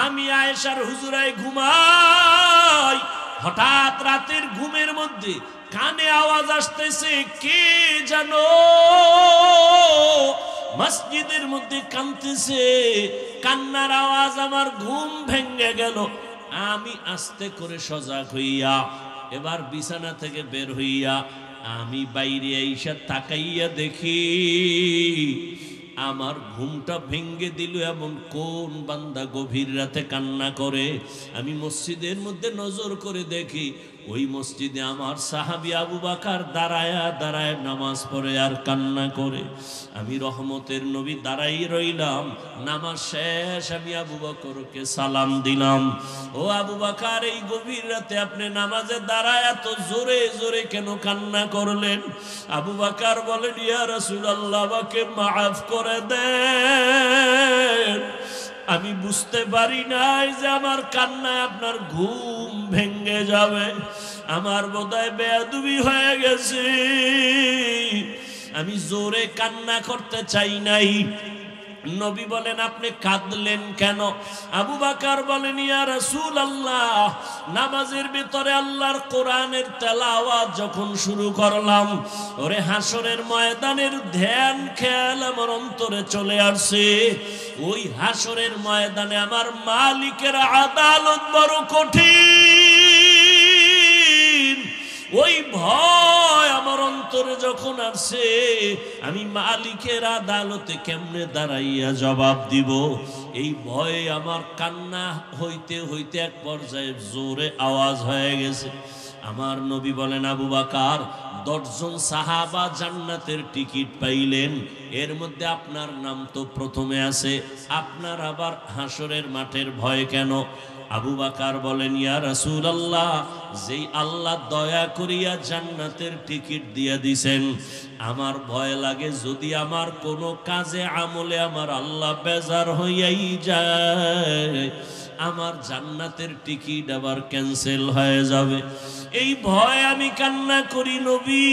আমি আয়েশার হুজুরায় ঘুমাই, হঠাৎ রাতের ঘুমের মধ্যে কানে আওয়াজ আসতেছে, কে জানো মসজিদের মধ্যে কাঁদতেছে। কান্নার আওয়াজ, আমার ঘুম ভেঙে গেল। আমি আস্তে করে সজাগ হইয়া এবার বিছানা থেকে বের হইয়া আমি বাইরে আইসা তাকাইয়া দেখি আমার ঘুমটা ভেঙ্গে দিল এমন কোন বান্দা গভীর রাতে কান্না করে। আমি মসজিদের মধ্যে নজর করে দেখি ওই মসজিদে আমার সাহাবী আবু বকর দাঁড়ায় দাঁড়ায় নামাজ পড়ে আর কান্না করে। আমি রহমতের নবী দাঁড়াই রইলাম। নামাজ শেষ, আমি আবু বকরকে সালাম দিলাম, ও আবু বকর, এই গভীর রাতে আপনি নামাজে দাঁড়ায় এত জোরে জোরে কেন কান্না করলেন? আবু বকর বলেন, ইয়া রাসূলুল্লাহ, আমাকে মাফ করে দেন, আমি বুঝতে পারি নাই যে আমার কান্নায় আপনার ঘুম ভেঙে যাবে। আমার বোধহয় বেয়াদবি হয়ে গেছে, আমি জোরে কান্না করতে চাই নাই। নবী বলেন, আপনি কাঁদলেন কেন? আবু বকর বলেন, ইয়া রাসূলুল্লাহ, নামাজের ভিতরে আল্লাহর কোরআনের তেলাওয়াত যখন শুরু করলাম, ওরে হাসরের ময়দানের ধ্যান খেয়াল আমার অন্তরে চলে আসছে। ওই হাসরের ময়দানে আমার মালিকের আদালত বড় কঠিন। ওই ভয় আমার অন্তরে যখন আসছে, আমি মালিকের আদালতে কেমনে দাঁড়াইয়া জবাব দিব, এই ভয়ে আমার কান্না হইতে হইতে এক পর্যায়ে জোরে আওয়াজ হয়ে গেছে। আমার নবী বলেন, আবু বকর, 10 জন সাহাবা জান্নাতের টিকিট পাইলেন, এর মধ্যে আপনার নাম তো প্রথমে আছে, আপনার আবার হাসরের মাঠের ভয় কেন? আবু বকর বলেন, ইয়া রাসূলুল্লাহ, যেই আল্লাহ দয়া করিয়া জান্নাতের টিকিট দিয়া দিছেন, আমার ভয় লাগে যদি আমার কোনো কাজে আমলে আমার আল্লাহ বেজার হইয়াই যায়, আমার জান্নাতের টিকিট আবার ক্যান্সেল হয়ে যাবে। এই ভয় আমি কান্না করি নবী।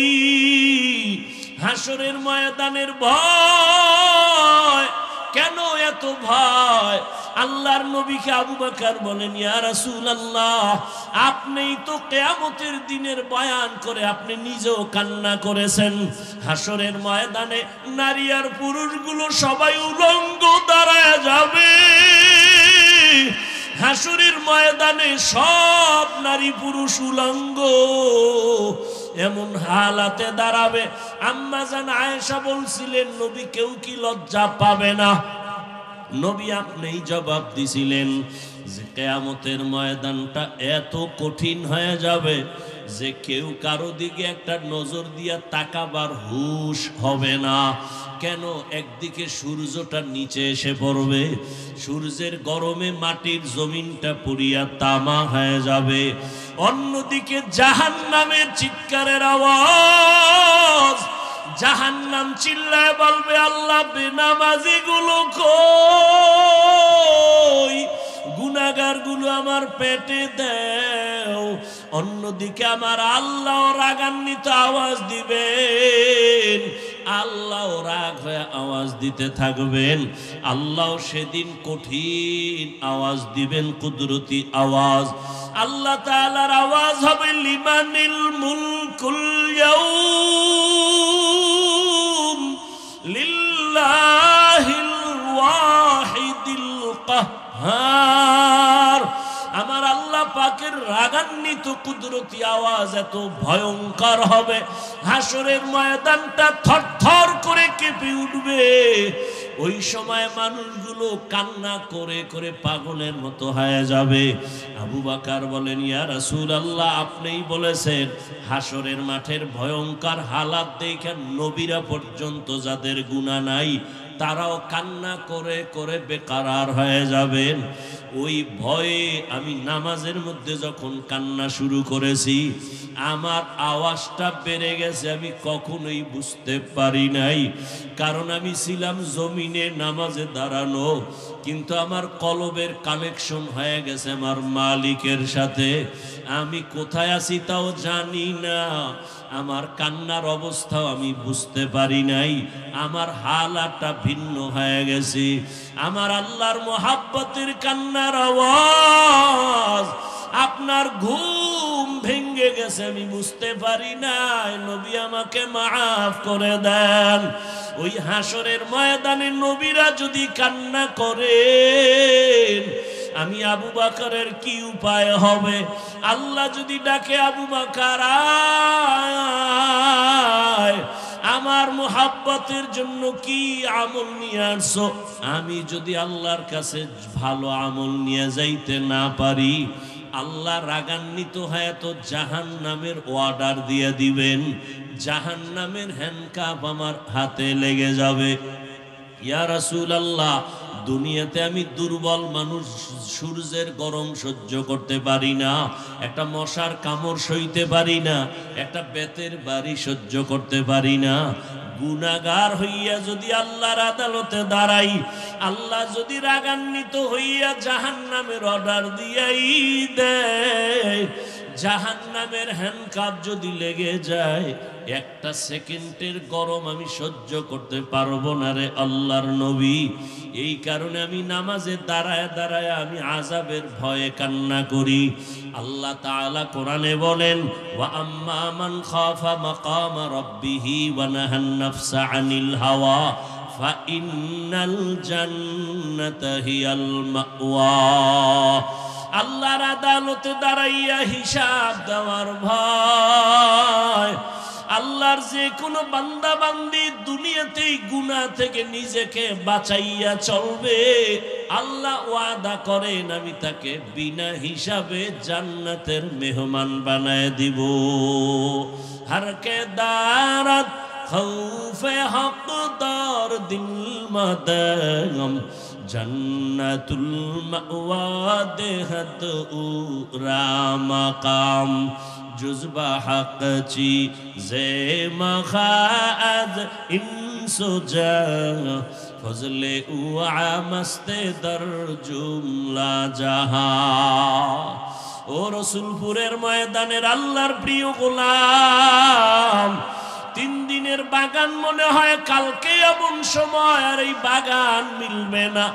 হাসরের ময়দানের ভয় কেন এত ভয়? আল্লাহর নবীকে আবু বকর বলেন, ইয়া রাসূলুল্লাহ, আপনিই তো কিয়ামতের দিনের বয়ান করে আপনি নিজেও কান্না করেছেন। হাসরের ময়দানে নারী আর পুরুষগুলো সবাই উলঙ্গ দাঁড়ায় যাবে। হাসরের ময়দানে সব নারী পুরুষ উলঙ্গ এমন হালাতে দাঁড়াবে। আম্মা জান আয়েশা বলছিলেন, নবী কেউ কি লজ্জা পাবে না? নবী আপনিই জবাব দিছিলেন যে কিয়ামতের ময়দানটা এত কঠিন হয়ে যাবে যে কেউ কারো দিকে একটা নজর দিয়া তাকাবার হুঁশ হবে না। কেন? একদিকে সূর্যটা নিচে এসে পড়বে, সূর্যের গরমে মাটির জমিনটা পুড়িয়া তামা হয়ে যাবে, অন্যদিকে জাহান্নামের চিৎকারের আওয়াজ, জাহান্নাম চিল্লায় বলবে, আল্লাহ বেনামাজি গুলো কই, গুনাহগার গুলো আমার পেটে দাও। অন্যদিকে আমার আল্লাহ রাগান্বিত আওয়াজ দিবেন, আল্লাহ রাগ হয়ে আওয়াজ দিতে থাকবেন। আল্লাহ সেদিন কঠিন আওয়াজ দিবেন, কুদরতি আওয়াজ। আল্লাহ তাআলার আওয়াজ হবে, লিমানিল মুলকুল ইয়াউম লিল্লাহিল ওয়াহিদিল কাহ্হার। আমার আল্লাহ পাকের রাগান্বিত কুদরতি আওয়াজ এত ভয়ঙ্কর হবে, হাসরের ময়দানটা থরথর করে কেঁপে উঠবে। ওই সময় মানুষগুলো কান্না করে করে পাগলের মতো হয়ে যাবে। আবু বকর বলেন, ইয়া রাসূলুল্লাহ, আপনিই বলেছেন হাসরের মাঠের ভয়ঙ্কর হালাত দেখে নবীরা পর্যন্ত যাদের গুনাহ নাই তারাও কান্না করে করে বেকারার হয়ে যাবেন। ওই ভয়ে আমি নামাজের মধ্যে যখন কান্না শুরু করেছি, আমার আওয়াজটা বেড়ে গেছে আমি কখনোই বুঝতে পারি নাই, কারণ আমি ছিলাম জমিনে নামাজে দাঁড়ানো, কিন্তু আমার কলবের কানেকশন হয়ে গেছে আমার মালিকের সাথে। আমি কোথায় আছি তাও জানি না, আমার কান্নার অবস্থাও আমি বুঝতে পারি নাই, আমার হালাতটা ভিন্ন হয়ে গেছে। আমার আল্লাহর মোহাব্বতের কান্নার আওয়াজ, আপনার ঘুম ভেঙে গেছে আমি বুঝতে পারি নাই। নবী আমাকে মাফ করে দেন। ওই হাসরের ময়দানে নবীরা যদি কান্না করেন, আমি আবু বকরের কি উপায় হবে? আল্লাহ যদি ডাকে আবু বকর আয়, আমার মুহাব্বতের জন্য কি আমল নিয়ে আসছো? আমি যদি আল্লাহর কাছে ভালো আমল নিয়ে যাইতে না পারি, আল্লাহ রাগান্বিত হয়ে তো জাহান্নামের অর্ডার দিয়ে দিবেন, জাহান্নামের হ্যান্ডকাপ আমার হাতে লেগে যাবে। ইয়া রাসূলুল্লাহ, দুনিয়াতে আমি দুর্বল মানুষ, সূর্যের গরম সহ্য করতে পারি না, একটা মশার কামড় সইতে পারি না, একটা বেতের বাড়ি সহ্য করতে পারি না। গুনাহগার হইয়া যদি আল্লাহর আদালতে দাঁড়াই, আল্লাহ যদি রাগান্বিত হইয়া জাহান্নামের অর্ডার দিয়াই দেয়, জাহান্নামের হ্যান্ডকাপ যদি লেগে যায়, একটা সেকেন্ডের গরম আমি সহ্য করতে পারবো না রে আল্লাহর নবী। এই কারণে আমি নামাজে দাঁড়ায় দাঁড়ায় আমি আযাবের ভয়ে কান্না করি। আল্লাহ তাআলা কোরআনে বলেন, ওয়া আম্মা মান খাফা মাকামা রাব্বিহি ওয়া নাহান নাফসা আনিল হাওয়া ফা ইন্নাল জান্নাতা হিয়াল মাওয়া। আল্লাহর আদালতে দাঁড়াইয়া হিসাব দেওয়ার ভয়। আল্লাহর যে কোনো বান্দা বান্দি দুনিয়াতেই গুনাহ থেকে নিজেকে বাঁচাইয়া চলবে, আল্লাহ ওয়াদা করেন আমি তাকে বিনা হিসাবে জান্নাতের মেহমান বানায় দিব। হারকে দারাত খৌফে হকদার দিল মাদাম জন্নাতুল মাওয়া দেহত উরা মাকাম জুজবা হক চি জে মখাদ ইনসুজা ফজলে উআ মস্তে দর জুমলা জাহা। ও রসুলপুরের ময়দানের আল্লাহর প্রিয় গোলাম, 3 দিনের বাগান মনে হয় কালকে এমন সময় আর এই বাগান মিলবে না।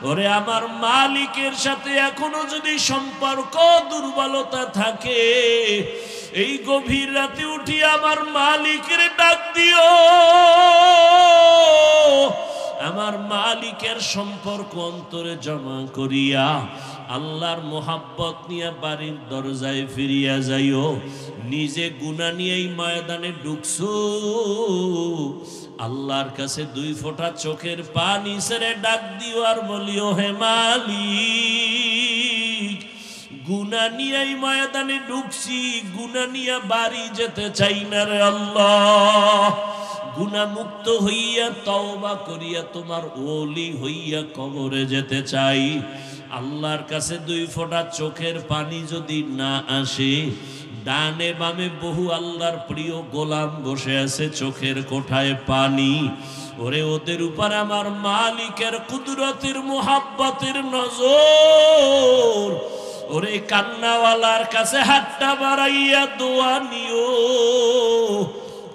ওরে আমার মালিকের সাথে এখনো যদি সম্পর্ক দুর্বলতা থাকে, এই গভীর রাতে উঠি আমার মালিকের ডাক দিও। আমার মালিকের সম্পর্ক অন্তরে জমা করিয়া আল্লাহর মোহাব্বত নিয়ে বাড়ির দরজায় ফিরিয়া যাইও। নিজে গুনাহ নিয়েই ময়দানে ঢুকছো, আল্লাহর কাছে 2 ফোঁটা চোখের পানি ছেড়ে ডাক দিও আর বলিও, হে মালিক, গুনাহ নিয়েই ময়দানে ঢুকছি, গুনাহ নিয়ে বাড়ি যেতে চাই না রে আল্লাহ। গুনাহ মুক্ত হইয়া তওবা করিয়া তোমার ওলি হইয়া কবরে যেতে চাই। আল্লাহর কাছে 2 ফোঁটা চোখের পানি যদি না আসে, ডানে বামে বহু আল্লাহর প্রিয় গোলাম বসে আছে চোখের কোঠায় পানি। ওরে ওদের উপর আমার মালিকের কুদরতের মুহাব্বতের নজর। ওরে কান্নাওয়ালার কাছে হাতটা বাড়াইয়া দোয়া নিও।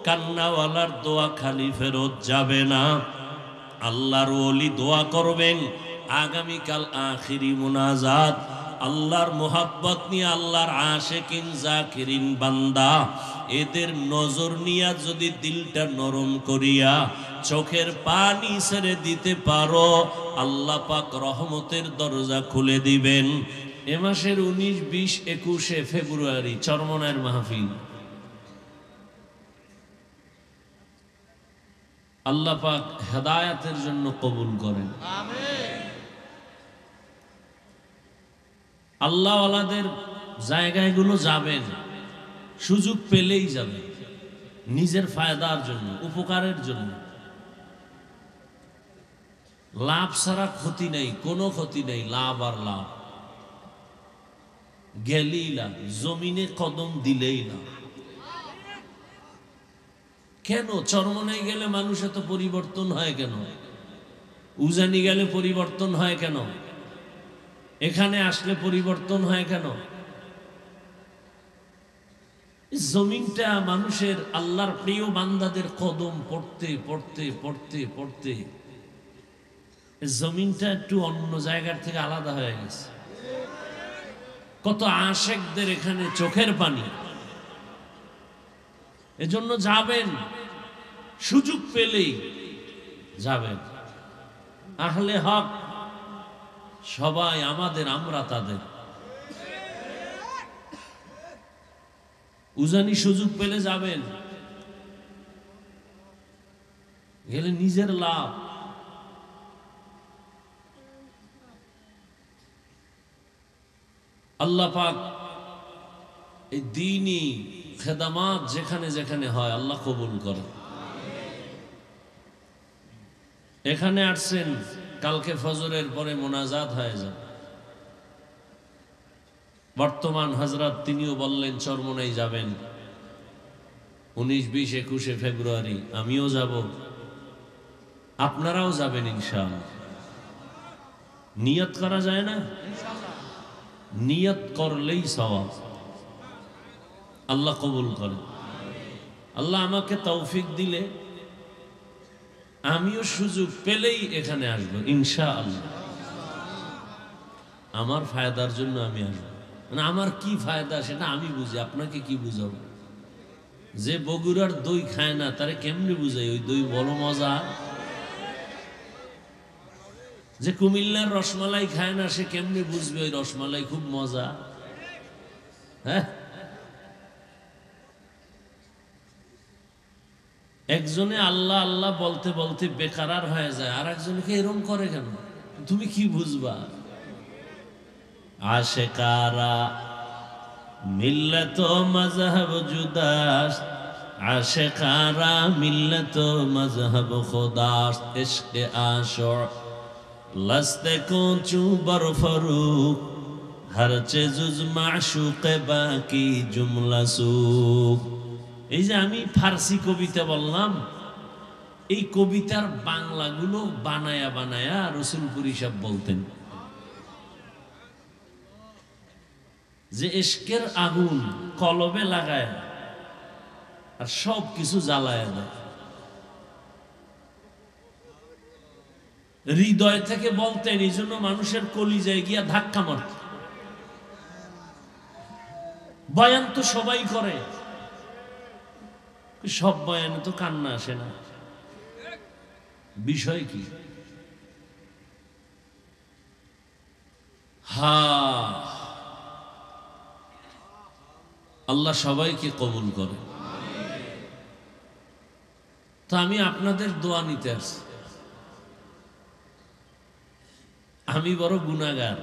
কান্নাওয়ালার দোয়া খালি ফেরত যাবে না। আল্লাহর ওলি দোয়া করবেন, আগামীকাল আখিরি মুনাজাত। আল্লাহর মোহাব্বত নিয়ে আল্লাহর আশিকিন জাকিরিন বান্দা, এদের নজর নিয়া যদি দিলটা নরম করিয়া চোখের পানি ছেড়ে দিতে পারো, আল্লাহ পাক রহমতের দরজা খুলে দিবেন। এ মাসের 19, 20, 21 ফেব্রুয়ারি চরমনায়ের মাহফিল। আল্লাহ পাক হেদায়েতের জন্য কবুল করেন, আমিন। আল্লাহওয়ালাদের জায়গাগুলো যাবেন, সুযোগ পেলেই যাবেন, নিজের ফায়দার জন্য, উপকারের জন্য। লাভ ছাড়া ক্ষতি নেই, কোনো ক্ষতি নেই, লাভ আর লাভ। গেলেই লাভ, জমিনে কদম দিলেই লাভ। কেন চরমনাই গেলে মানুষ এত পরিবর্তন হয় কেন? উজানি গেলে পরিবর্তন হয় কেন? এখানে আসলে পরিবর্তন হয় কেন? জমিনটা মানুষের আল্লাহর প্রিয় বান্দাদের কদম পড়তে পড়তে পড়তে পড়তে জমিনটা একটু অন্য জায়গার থেকে আলাদা হয়ে গেছে। কত আশেকদের এখানে চোখের পানি। এজন্য যাবেন, সুযোগ পেলেই যাবেন। আহলে হক সবাই আমাদের, আমরা তাদের। উজানি সুযোগ পেলে যাবেন, গেলে নিজের লাভ। আল্লাহ পাক এই দ্বীনি খেদমাত যেখানে যেখানে হয় আল্লাহ কবুল করে। এখানে আসছেন, কালকে ফজরের পরে মোনাজাত হয়ে যাবে। বর্তমান হযরত তিনিও বললেন চরমনাই যাবেন 19, 20, 21 ফেব্রুয়ারি। আমিও যাব, আপনারাও যাবেন ইনশাআল্লাহ। নিয়ত করা যায় না? নিয়ত করলেই সওয়াব। আল্লাহ কবুল করে। আল্লাহ আমাকে তৌফিক দিলে আমিও সুযোগ পেলেই এখানে আসবো ইনশাআল্লাহ। আমার ফায়দার জন্য আমি আসবো। মানে আমার কি ফায়দা সেটা আমি বুঝি, আপনাকে কি বুঝাবো? যে বগুড়ার দই খায় না তারে কেমনে বুঝাই ওই দই বড় মজা? যে কুমিল্লার রসমালাই খায় না সে কেমনে বুঝবে ওই রসমালাই খুব মজা? হ্যাঁ, একজনে আল্লাহ আল্লাহ বলতে বলতে বেকারার হয়ে যায়, আর একজনকে এরম করে কেন? তুমি কি বুঝবা? আশেকারা মিল্লত মজহব জুদাস, আশেকারা মিল্লত মজহব খুদাস, ইশকে আশর লস্তে কোচু বরফরুক, হরচে জুজ মাশুকে বাকি জুমলা সুক। এই যে আমি ফার্সি কবিতা বললাম, এই কবিতার বাংলাগুলো বানায়া বানায়া রসুলপুরি সাহেব বলতেন যে ইশকের আগুন কলবে লাগায় আর সব কিছু জ্বালায় দেয়। হৃদয় থেকে বলতেন, এই জন্য মানুষের কলিজায় গিয়া ধাক্কা মারত। বয়ান তো সবাই করে, সব বয়ানে তো কান্না আসে না। বিষয় কি? আল্লাহ সবাইকে কবুল করে। তো আমি আপনাদের দোয়া নিতে আসছি। আমি বড় গুনাহগার,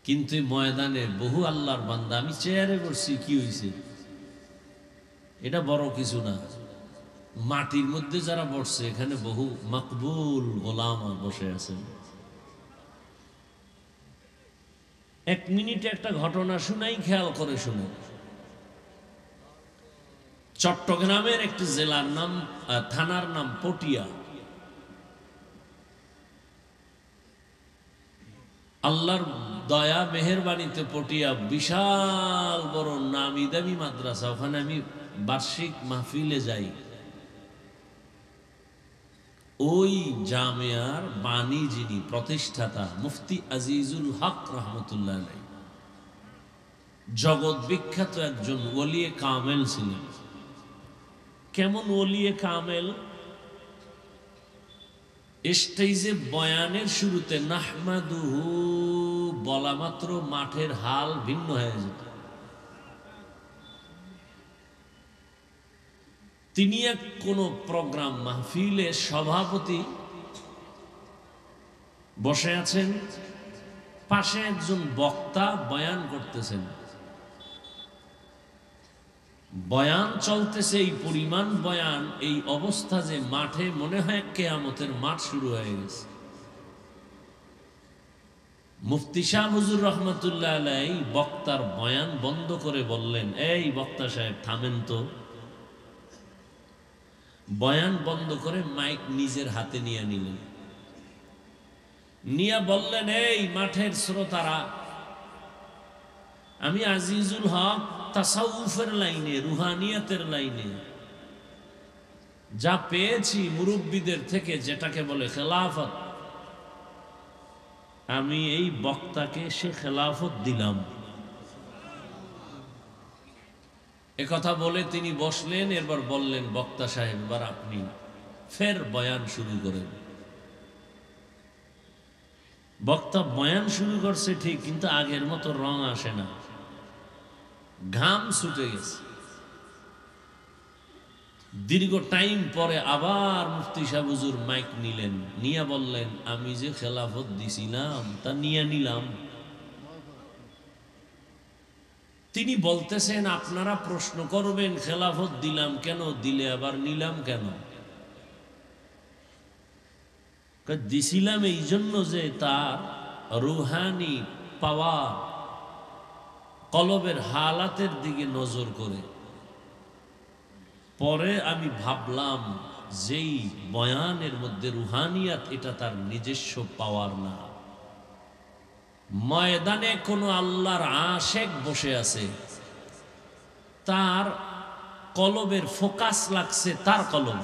কিন্তু ময়দানে বহু আল্লাহর বান্দা। আমি চেয়ারে বসছি, কি হয়েছে? এটা বড় কিছু না। মাটির মধ্যে যারা বসছে এখানে বহু মকবুল গোলাম বসে আছেন। 1 মিনিটে একটা ঘটনা শুনাই, খেয়াল করে শুনুন। চট্টগ্রামের একটি জেলার নাম, থানার নাম পটিয়া। আল্লাহর দয়া মেহেরবানিতে পটিয়া বিশাল বড় নামি দামি মাদ্রাসা। ওখানে আমি বার্ষিক মাহফিলে যাই। ওই জামিয়ার বাণী যিনি প্রতিষ্ঠাতা মুফতি আজিজুল হক রহমতুল্লাহ আলাইহি, জগৎ বিখ্যাত একজন ওলিয়ে কামেল ছিলেন। কেমন ওলিয়ে কামেল? স্টেজে বয়ানের শুরুতে নাহমাদুহু বলা মাত্র মাঠের হাল ভিন্ন হয়ে যেত। তিনি এক কোন প্রোগ্রাম মাহফিলে সভাপতি বসে আছেন, পাশে একজন বক্তা বয়ান করতেছেন। বয়ান চলতেছে, এই পরিমাণ বয়ান, এই অবস্থা যে মাঠে মনে হয় কিয়ামতের মাঠ শুরু হয়ে গেছে। মুফতি শাহ হুজুর রহমতুল্লাহ আলাইহি বক্তার বয়ান বন্ধ করে বললেন, এই বক্তা সাহেব থামেন তো, বয়ান বন্ধ করে মাইক নিজের হাতে নিয়ে নিলেন, নিয়ে বললেন, এই মাঠের শ্রোতারা, আমি আজিজুল হক তাসাউফের লাইনে, রুহানিয়াতের লাইনে যা পেয়েছি মুরব্বীদের থেকে, যেটাকে বলে খেলাফত, আমি এই বক্তাকে সে খেলাফত দিলাম। একথা বলে তিনি বসলেন। এরপর বললেন, বক্তা সাহেব, এবার আপনি ফের বয়ান শুরু করেন। বক্তা বয়ান শুরু করছে ঠিক, কিন্তু আগের মতো রং আসে না, ঘাম ছুটে গেছে। দীর্ঘ টাইম পরে আবার মুফতি সাহেব হুজুর মাইক নিলেন, নিয়ে বললেন, আমি যে খেলাফত দিছিলাম তা নিয়ে নিলাম। তিনি বলতেছেন, আপনারা প্রশ্ন করবেন খেলাফত দিলাম কেন, দিলে আবার নিলাম কেন? দিছিলাম এই জন্য যে তার রুহানি পাওয়ার, কলবের হালাতের দিকে নজর করে। পরে আমি ভাবলাম, যেই বয়ানের মধ্যে রুহানিয়াত, এটা তার নিজস্ব পাওয়ার না। ময়দানে কোনো আল্লাহর আশেক বসে আছে, তার কলবের ফোকাস লাগছে তার কলব।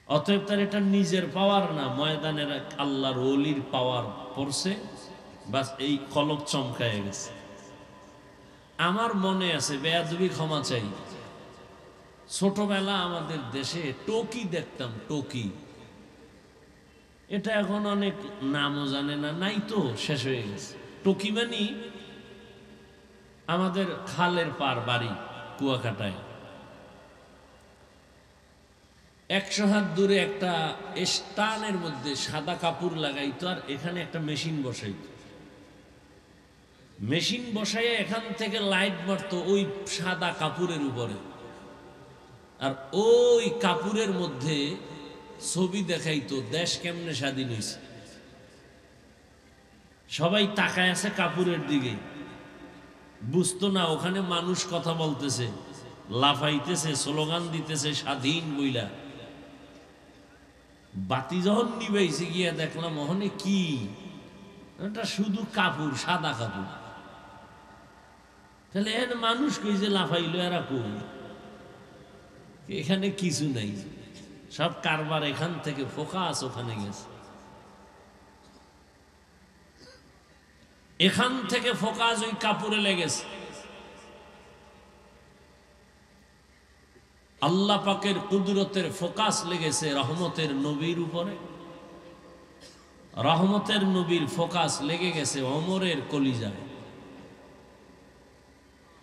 অতএব তার এটা নিজের পাওয়ার না, ময়দানের আল্লাহর ওলির পাওয়ার পড়ছে, বাস এই কলব চমকায় গেছে। আমার মনে আছে, বেয়াদবি ক্ষমা চাই, ছোটবেলা আমাদের দেশে টকি দেখতাম, টকি। এটা এখন অনেক নামও জানে না, নাই তো, শেষ হয়ে গেছে। টকি মানে আমাদের খালের পার বাড়ি কুয়াকাটায়, 100 হাত দূরে একটা স্টানের মধ্যে সাদা কাপড় লাগাইতো, আর এখানে একটা মেশিন বসাইতো। মেশিন বসাইয়া এখান থেকে লাইট মারতো ওই সাদা কাপড়ের উপরে, আর ওই কাপড়ের মধ্যে ছবি দেখাইতো দেশ কেমনে স্বাধীন হয়েছে। সবাই তাকায় আছে কাপড়ের দিকে, বুঝতো না ওখানে মানুষ কথা বলতেছে, লাফাইতেছে, স্লোগান দিতেছে স্বাধীন বইলা। বাতি যখন নিবাইছে গিয়া দেখলাম ওখানে কি, এটা শুধু কাপড়, সাদা কাপড়। তাহলে এখানে মানুষ কই যে লাফাইলো, এরা কই? এখানে কিছু নাই, সব কারবার এখান থেকে ফোকাস ওখানে গেছে। এখান থেকে ফোকাস ওই কাপড়ে লেগেছে। আল্লাহ পাকের কুদরতের ফোকাস লেগেছে রহমতের নবীর উপরে। রহমতের নবীর ফোকাস লেগে গেছে ওমরের কলিজায়।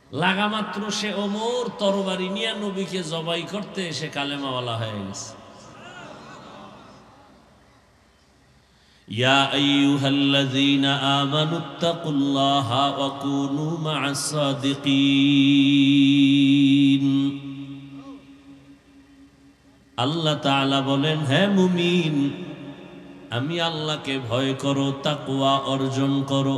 লাগামাত্র সে ওমর তরবারি নিয়ে নবীকে জবাই করতে এসে কালেমাওয়ালা হয়ে গেছে। ইয়া আইয়ুহাল্লাযীনা আমানুত্তাকুল্লাহা ওয়া কুনু মা'আস সাদিকিন। আল্লাহ তাআলা বলেন, হে মুমিন, আমি আল্লাহকে ভয় করো, তাকওয়া অর্জন করো,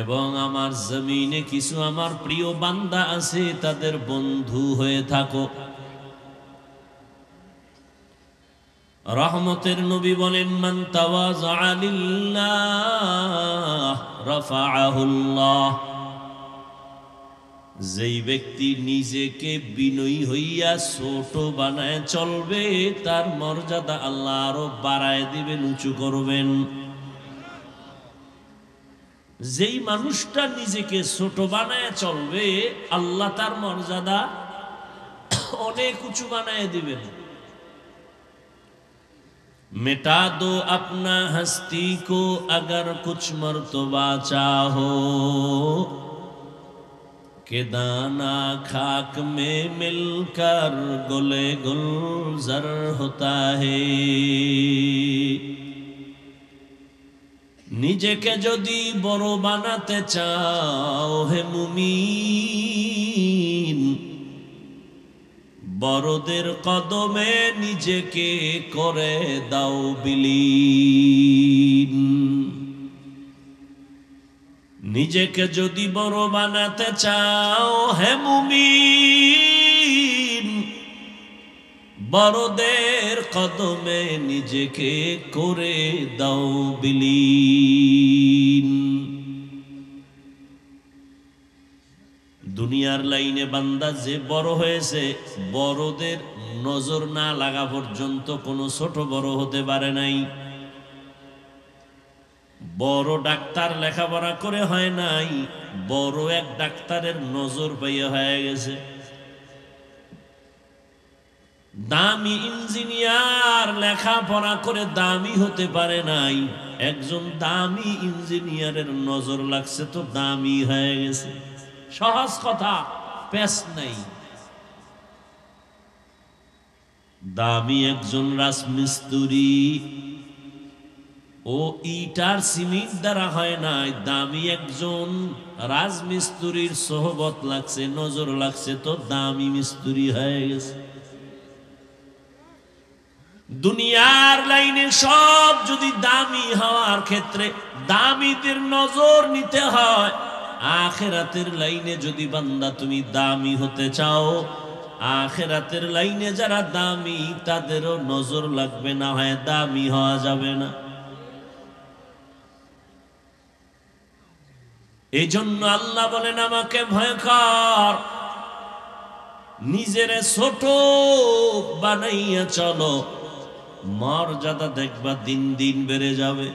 এবং আমার জমিনে কিছু আমার প্রিয় বান্দা আছে, তাদের বন্ধু হয়ে থাকো। রহমতের নবী বলেন, মান তাওয়াযআ লিল্লাহ রাফাআহুল্লাহ। যেই ব্যক্তি নিজেকে বিনয়ী হইয়া ছোট বানায় চলবে, তার মর্যাদা আল্লাহ আরো বাড়ায় দিবেন, উঁচু করবেন। যেই মানুষটা নিজেকে ছোট বানায় চলবে, আল্লাহ তার মর্যাদা অনেক উঁচু বানায় দিবেন। मिटा दो अपना हस्ती को अगर कुछ मर्तबा चाहो, के दाना खाक में मिलकर गुले गुलजार होता है। নিজেকে যদি বড় বানাতে চাও হে মুমিন, বড়দের কদমে নিজেকে করে দাও বিলীন। নিজেকে যদি বড় বানাতে চাও হে মুমিন, বড়দের কদমে নিজেকে করে দাও বিলীন। দুনিয়ার লাইনে বান্দা যে বড় হয়েছে, বড়দের নজর না লাগা পর্যন্ত কোনো ছোট বড় হতে পারে নাই। বড় ডাক্তার লেখাপড়া করে হয় নাই, বড় এক ডাক্তারের নজর পাইয়া হয়ে গেছে। দামি ইঞ্জিনিয়ার লেখাপড়া করে দামি হতে পারে নাই, একজন দামি ইঞ্জিনিয়ারের নজর লাগছে তো দামি হয়ে গেছে। সহজ কথা, পেশ নাই। দামি একজন রাজমিস্ত্রি, ও ইটার সিমেন্ট দ্বারা হয় নাই, দামি একজন রাজমিস্ত্রির সোহবত লাগছে, নজর লাগছে তো দামি মিস্ত্রি হয়ে গেছে। দুনিয়ার লাইনে সব যদি দামি হওয়ার ক্ষেত্রে দামিদের নজর নিতে হয়, আখিরাতের লাইনে যদি বান্দা তুমি দামি হতে চাও, আখিরাতের লাইনে যারা দামি তাদেরও নজর লাগবে, না হয় দামি হওয়া যাবে না। এই জন্য আল্লাহ বলেন আমাকে ভয় কর, নিজেরে ছোট বানাইয়া চলো, মর্যাদা দেখবা দিন দিন বেড়ে যাবে।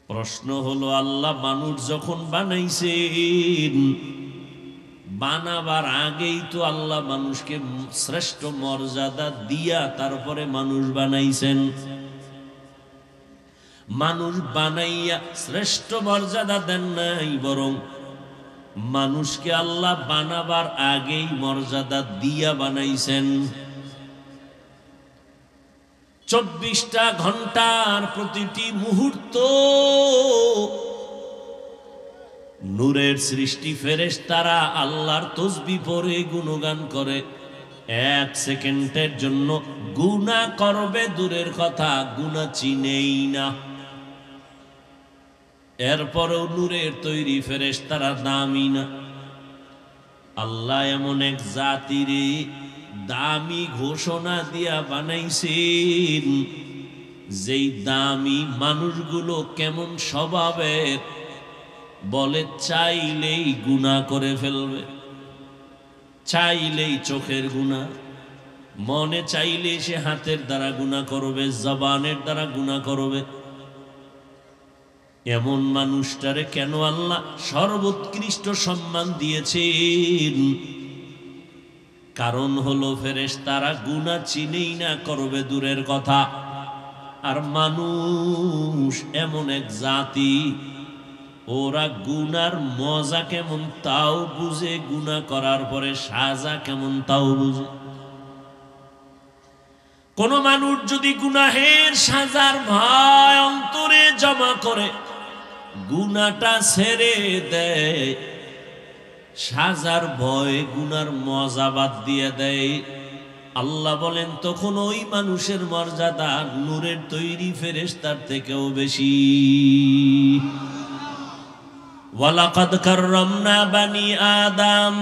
প্রশ্ন হলো, আল্লাহ মানুষ যখন বানাইছেন, বানাবার আগেই তো আল্লাহ মানুষকে শ্রেষ্ঠ মর্যাদা দিয়া তারপরে মানুষ বানাইছেন। মানুষ বানাইয়া শ্রেষ্ঠ মর্যাদা দেন নাই, বরং মানুষকে আল্লাহ বানাবার আগেই মর্যাদা দিয়া বানাইছেন। 24টা ঘন্টার প্রতিটি মুহূর্ত নূরের সৃষ্টি ফেরেশতারা আল্লাহর তসবিহ পড়ে গুণগান করে। 1 সেকেন্ডের জন্য গুনাহ করবে দূরের কথা, গুনাহ চিনেই না। এরপরেও নূরের তৈরি ফেরেশতারা দামি না। আল্লাহ এমন এক জাতিরে দামি ঘোষণা দিয়া বানাইছেন, যেই দামি মানুষগুলো কেমন স্বভাবের, বলে চাইলেই গুনাহ করে ফেলবে, চাইলেই চোখের গুনাহ, মনে চাইলে সে হাতের দ্বারা গুনাহ করবে, জবানের দ্বারা গুনাহ করবে। এমন মানুষটারে কেন আল্লাহ সর্বোৎকৃষ্ট সম্মান দিয়েছেন? কারণ হলো ফেরেশতারা গুনাহ চিনেই না, করবে দূরের কথা। আর মানুষ এমন এক জাতি, ওরা গুনার মজা কেমন তাও বুঝে, গুনাহ করার পরে সাজা কেমন তাও বুঝে। কোন মানুষ যদি গুনাহের সাজার ভয় অন্তরে জমা করে গুনাহটা ছেড়ে দেয়, সাজার ভয় গুনার মজা বাদ দিয়ে দেয়, আল্লাহ বলেন তখন ওই মানুষের মর্যাদা নূরের তৈরি ফেরেশতার থেকেও বেশি। ওয়ালাকাদ কাররামনা বানি আদম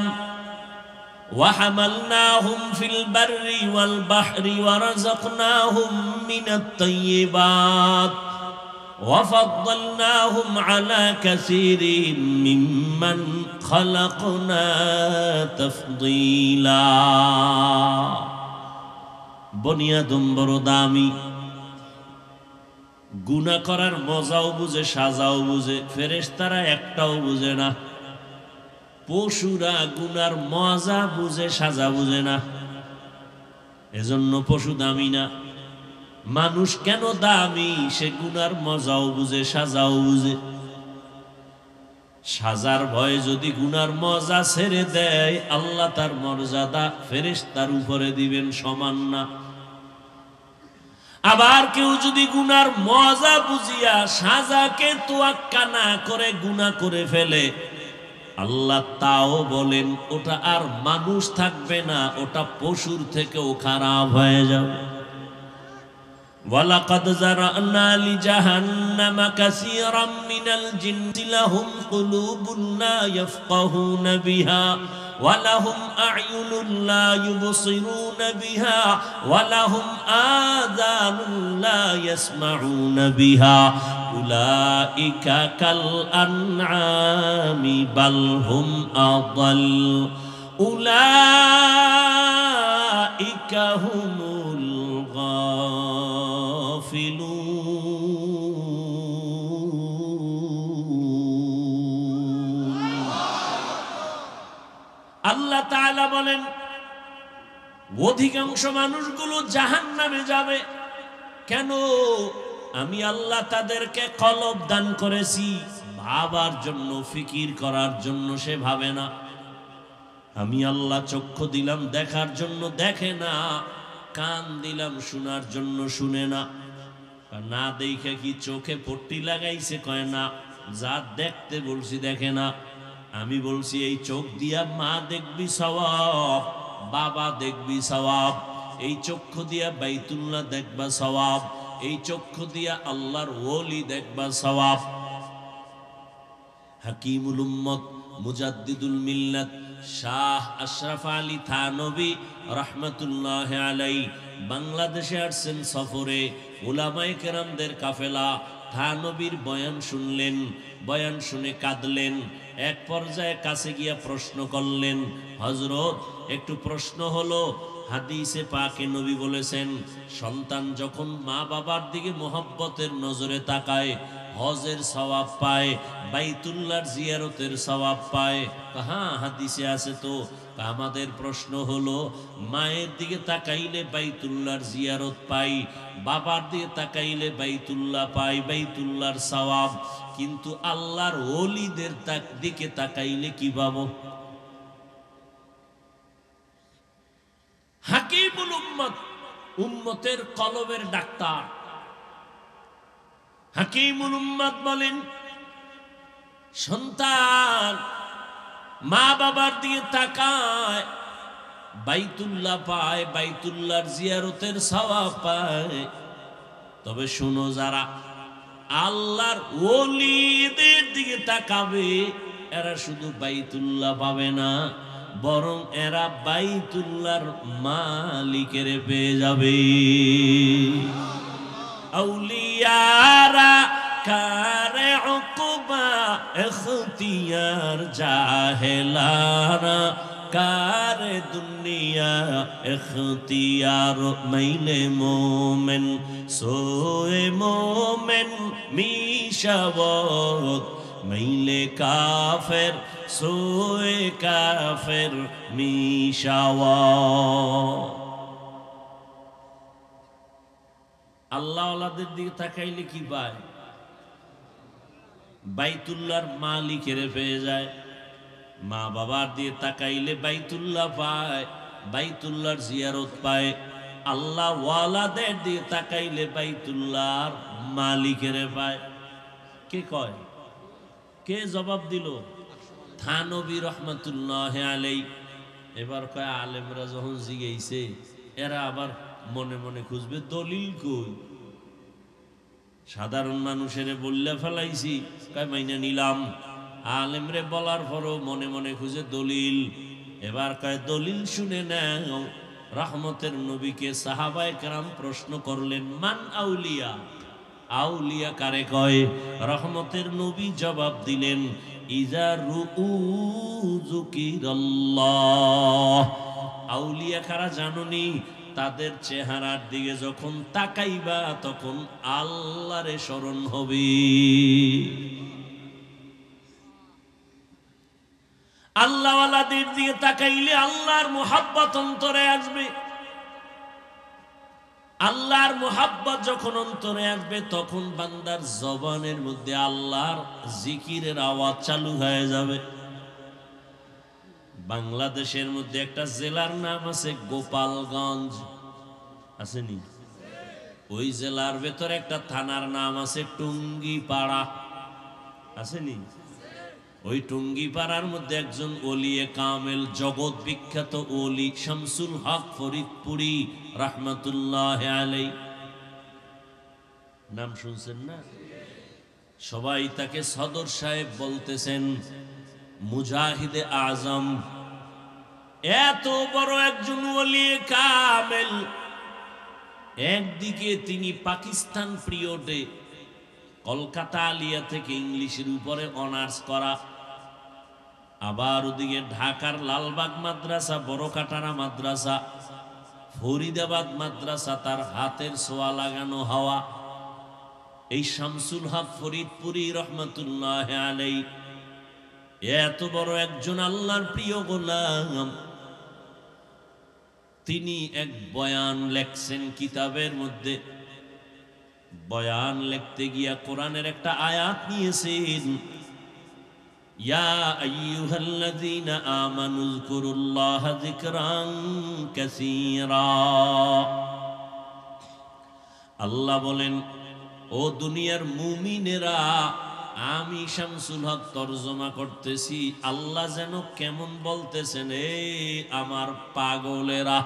ওয়া হামালনাহুম ফিল বাররি ওয়াল বাহরি ওয়া রাযাকনাহুম মিনাত তাইয়্যিবাত ওয়া ফাদ্দালনাহুম আলা কাসীরিন মিম্মান খালাকনা তাফদীলা। বনি আদম বড় দামি, গুনাহ করার মজাও বুঝে, সাজাও বুঝে। ফেরেশতারা একটাও বুঝে না। পশুরা গুনার মজা বুঝে, সাজা বুঝে না, এজন্য পশু দামি না। মানুষ কেন দামি? সে গুনার মজাও বুঝে, সাজাও বুঝে। সাজার ভয়ে যদি গুনার মজা ছেড়ে দেয়, আল্লাহ তার মর্যাদা ফেরেশতার উপরে দিবেন সমান না। আবার কেউ যদি গুনার মজা বুঝিয়া সাজাকে তোয়াক্কা না করে গুনাহ করে ফেলে, আল্লাহ তাও বলেন ওটা আর মানুষ থাকবে না, ওটা পশুর থেকেও খারাপ হয়ে যাবে। ওয়ালাকাদ যারানা লিজাহান্নামা কাসীরাম মিনাল জিন্নি লাহুম কুলুবুন লা ইয়াফকাহুনা বিহা ওয়া লাহুম আ'য়ুনুন লা ইউবসিরুনা বিহা ওয়া লাহুম আযানুন লা ইয়াসমাউনা বিহা উলাইকা কাল আনআমি বাল হুম আদাল উলাইকা হুমুল আল্লাহ তাআলা বলেন অধিকাংশ মানুষগুলো জাহান্নামে যাবে কেন? আমি আল্লাহ তাদেরকে কলব দান করেছি, ভাবার জন্য, ফিকির করার জন্য সে ভাবে না। আমি আল্লাহ চক্ষু দিলাম দেখার জন্য দেখে না, কান দিলাম শোনার জন্য শুনে না। না দেখে কি চোখে পট্টি লাগাইছে? কয় না। যা দেখতে বলছি দেখে না। আমি বলছি এই চোখ দিয়া মা দেখবি সওয়াব, বাবা দেখবি সওয়াব। এই চক্ষু দিয়া বাইতুল্লাহ দেখবা সওয়াব, এই চক্ষু দিয়া আল্লাহর ওলি দেখবা সওয়াব। হাকিমুল উম্মত মুজাদ্দিদুল মিল্লাত শাহ আশরাফ আলী থানবী রহমতুল্লাহ আলাই বাংলাদেশে আসছেন সফরে। উলামায়ে কেরামদের কাফেলা থানবীর বয়ান শুনলেন, বয়ান শুনে কাঁদলেন। এক পর্যায়ে কাছে গিয়া প্রশ্ন করলেন, হযরত একটু প্রশ্ন হলো, হাদিসে পাকে নবী বলেছেন সন্তান যখন মা বাবার দিকে মোহাব্বতের নজরে তাকায় হজের সওয়াব পায়, বাইতুল্লাহর জিয়ারতের সওয়াব পায়। হ্যাঁ হাদিসে আছে তো। আমাদের প্রশ্ন হলো মায়ের দিকে তাকাইলে বাইতুল্লাহর জিয়ারত পাই, বাবার দিকে তাকাইলে বাইতুল্লাহ পাই, বাইতুল্লাহর সওয়াব, কিন্তু আল্লাহর ওলিদের দিকে তাকাইলে কি পাবো? হাকিমুল উম্মত, উম্মতের কলবের ডাক্তার হাকিমুল উম্মত বলেন সন্তান মা বাবার দিকে তাকায় বাইতুল্লাহ পায়, বাইতুল্লাহর জিয়ারতের সওয়াব পায়। তবে শুনো, যারা আল্লাহর ওলিদের দিকে তাকাবে এরা শুধু বাইতুল্লাহ পাবে না, বরং এরা বাইতুল্লাহর মালিকের পেয়ে যাবে। আউলিয়ারা কারে উকবা ইখতিয়ার, জাহেলারা কারে দুনিয়া ইখতিয়ার। মাইলে মোমেন সোয়ে মোমেন মিশাওয়াত, মাইলে কাফের সোয়ে কাফের মিশাওয়াত। আল্লাহ ওয়ালাদের দিকে তাকাইলে কি পায়? বাইতুল্লাহর মালিকের পেয়ে যায়। মা বাবার দিয়ে তাকাইলে বাইতুল্লাহ পায়, বাইতুল্লাহর জিয়ারত পায়। আল্লাহ ওয়ালাদের দিয়ে তাকাইলে বাইতুল্লাহর মালিকের পায়। কে কয়? কে জবাব দিল? থানবী রহমতুল্লাহ আলাই। এবার কয় আলেমরা যখন জিগাইছে এরা আবার মনে মনে খুঁজবে দলিল কই। সাধারণ মানুষের বললে ফেলাইছি, কয় মাইনা নিলাম। আলেমরে বলার পরও মনে মনে খুঁজে দলিল। এবার কয় দলিল শুনে নাও। রহমতের নবীকে সাহাবায়ে কেরাম প্রশ্ন করলেন, মান আউলিয়া? আউলিয়া কারে কয়? রহমতের নবী জবাব দিলেন, ইজা রুউ যুকিরাল্লাহ। আউলিয়া কারা জানোনি? তাদের চেহারার দিকে যখন তাকাইবা তখন আল্লাহরে স্মরণ হবে। আল্লাহ ওয়ালাদের দিকে তাকাইলে আল্লাহর মুহাব্বত অন্তরে আসবে। আল্লাহর মুহাব্বত যখন অন্তরে আসবে তখন বান্দার জবানের মধ্যে আল্লাহর জিকিরের আওয়াজ চালু হয়ে যাবে। বাংলাদেশের মধ্যে একটা জেলার নাম আছে গোপালগঞ্জ, আসেনি? ওই জেলার ভেতরে একটা থানার নাম আছে টুঙ্গিপাড়া, আসেনি? ওই টুঙ্গিপাড়ার মধ্যে একজন ওলিয়ে কামেল, জগৎ বিখ্যাত ওলি শামসুল হক ফরিদপুরি রহমতুল্লাহ আলাই। নাম শুনছেন না? সবাই তাকে সদর সাহেব বলতেছেন, মুজাহিদে আজম। এত বড় একজন ওলি কামেল, একদিকে তিনি পাকিস্তান পিরিয়ডে কলকাতা আলিয়া থেকে ইংলিশের উপরে অনার্স করা, আবার ওদিকে ঢাকার লালবাগ মাদ্রাসা, বড়কাটারা মাদ্রাসা, ফরিদাবাদ মাদ্রাসা তার হাতের ছোঁয়া লাগানো হওয়া। এই শামসুল হক ফরিদপুরি রহমাতুল্লাহ আলাইহি এত বড় একজন আল্লাহর প্রিয় গোলাম, তিনি এক বয়ান লেখছেন কিতাবের মধ্যে। বয়ান লিখতে গিয়া কোরআনের একটা আয়াত নিয়েছেন, ইয়া আইয়ুহাল্লাযীনা আমানু যকুরুল্লাহা যিকরান কাসীরা। আল্লাহ বলেন, ও দুনিয়ার মুমিনেরা, আমি শামসুল হক তরজমা করতেছি, আল্লাহ যেন কেমন বলতেছেন, এ আমার পাগলেরা।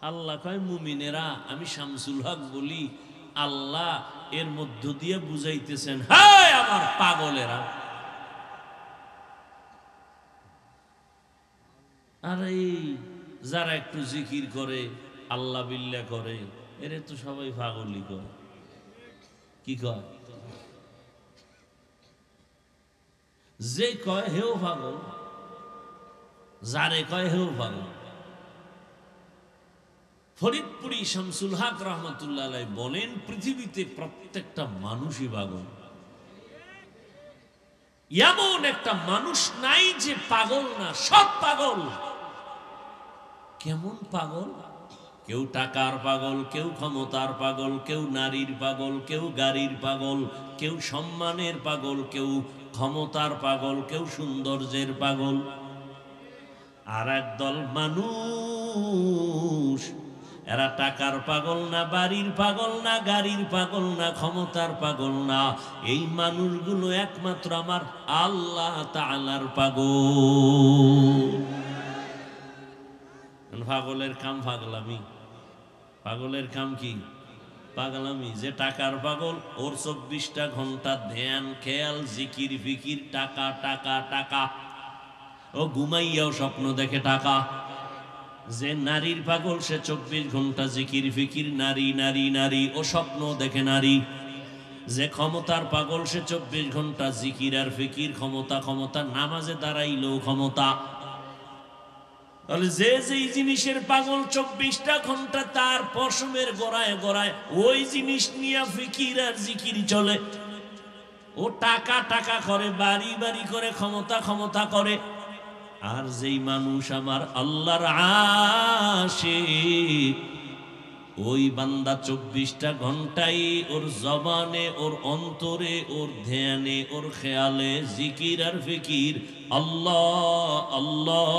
আল্লাহ কয় মুমিনেরা, আমি শামসুল হক বলি, আল্লাহ এর মধ্য দিয়ে বুঝাইতেছেন, হায় আমার পাগলেরা। আরে যারা একটু জিকির করে, আল্লাহ বিল্লাহ করে, এরে তো সবাই পাগলই করে। কি কয়? যে কয় হেও পাগল, যারে কয় হেও পাগল। ফরিদপুরি শামসুল হক রহমাতুল্লাহ আলাইহি বলেন, পৃথিবীতে প্রত্যেকটা মানুষই পাগল। এমন একটা মানুষ নাই যে পাগল না, সব পাগল। কেমন পাগল? কেউ টাকার পাগল, কেউ ক্ষমতার পাগল, কেউ নারীর পাগল, কেউ গাড়ির পাগল, কেউ সম্মানের পাগল, কেউ ক্ষমতার পাগল, কেউ সৌন্দর্যের পাগল। আর একদল মানুষ, এরা টাকার পাগল না, বাড়ির পাগল না, গাড়ির পাগল না, ক্ষমতার পাগল না। এই মানুষগুলো একমাত্র আমার আল্লাহ তাআলার পাগল। পাগলের কাম পাগলামি। পাগলের কাম কি? পাগলামি। যে টাকার পাগল, ওর 24টা ঘন্টা ধ্যান, খেয়াল, জিকির ফিকির, টাকা টাকা টাকা। ও ঘুমাইয়াও স্বপ্ন দেখে টাকা। যে নারীর পাগল, সে 24 ঘন্টা জিকির ফিকির, নারী নারী নারী, ও স্বপ্ন দেখে নারী। যে ক্ষমতার পাগল, সে 24 ঘন্টা জিকির আর ফিকির, ক্ষমতা ক্ষমতা, নামাজে দাঁড়াইলেও ক্ষমতা। তাহলে যে যেই জিনিসের পাগল 24টা ঘন্টা তার পশমের গোড়ায় গোড়ায় ওই জিনিস নিয়ে ফিকির আর জিকির চলে। ও টাকা টাকা করে, বাড়ি বাড়ি করে, ক্ষমতা ক্ষমতা করে। আর যেই মানুষ আমার আল্লাহর আশিক, ওই বান্দা 24টা ঘন্টাই ওর জবানে, ওর অন্তরে, ওর ধ্যানে, ওর খেয়ালে জিকির আর ফিকির, আল্লাহ আল্লাহ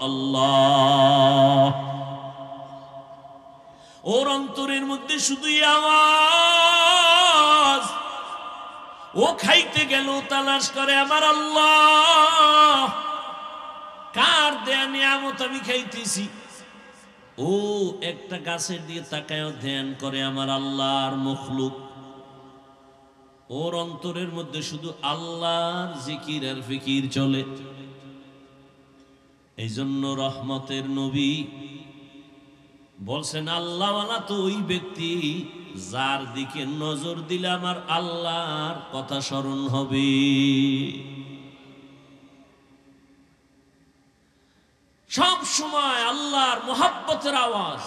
আল্লাহ। ওর অন্তরের মধ্যে শুধুই আওয়াজ। ও খাইতে গেল তালাশ করে আমার আল্লাহ কার দেয়া নিয়ামত আমি খাইতেছি। ও একটা গাছের দিয়ে তাকায় ধ্যান করে আমার আল্লাহর মখলুক। ওর অন্তরের মধ্যে শুধু আল্লাহর জিকির আর ফিকির চলে। এই জন্য রহমতের নবী বলছেন, আল্লাহওয়ালা তো ওই ব্যক্তি যার দিকে নজর দিলে আমার আল্লাহর কথা স্মরণ হবে। সব সময় আল্লাহর মোহাব্বতের আওয়াজ।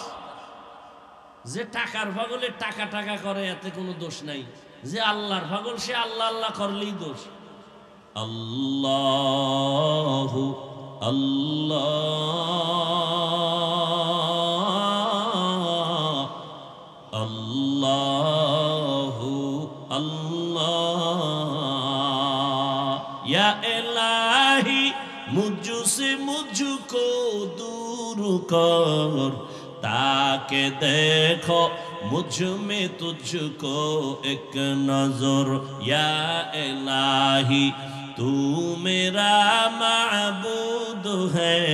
যে টাকার পাগলে টাকা টাকা করে, এতে কোনো দোষ নাই। যে আল্লাহর পাগল, সে আল্লাহ আল্লাহ করলেই দোষ। আল্লাহ আল্লাহ আল্লাহ আল্লাহ ইয়া ইলাহি मुझसे मुझको दूर कर, ताके देखो मुझ में तुझको एक नजर। या इलाही तू मेरा माबूद है,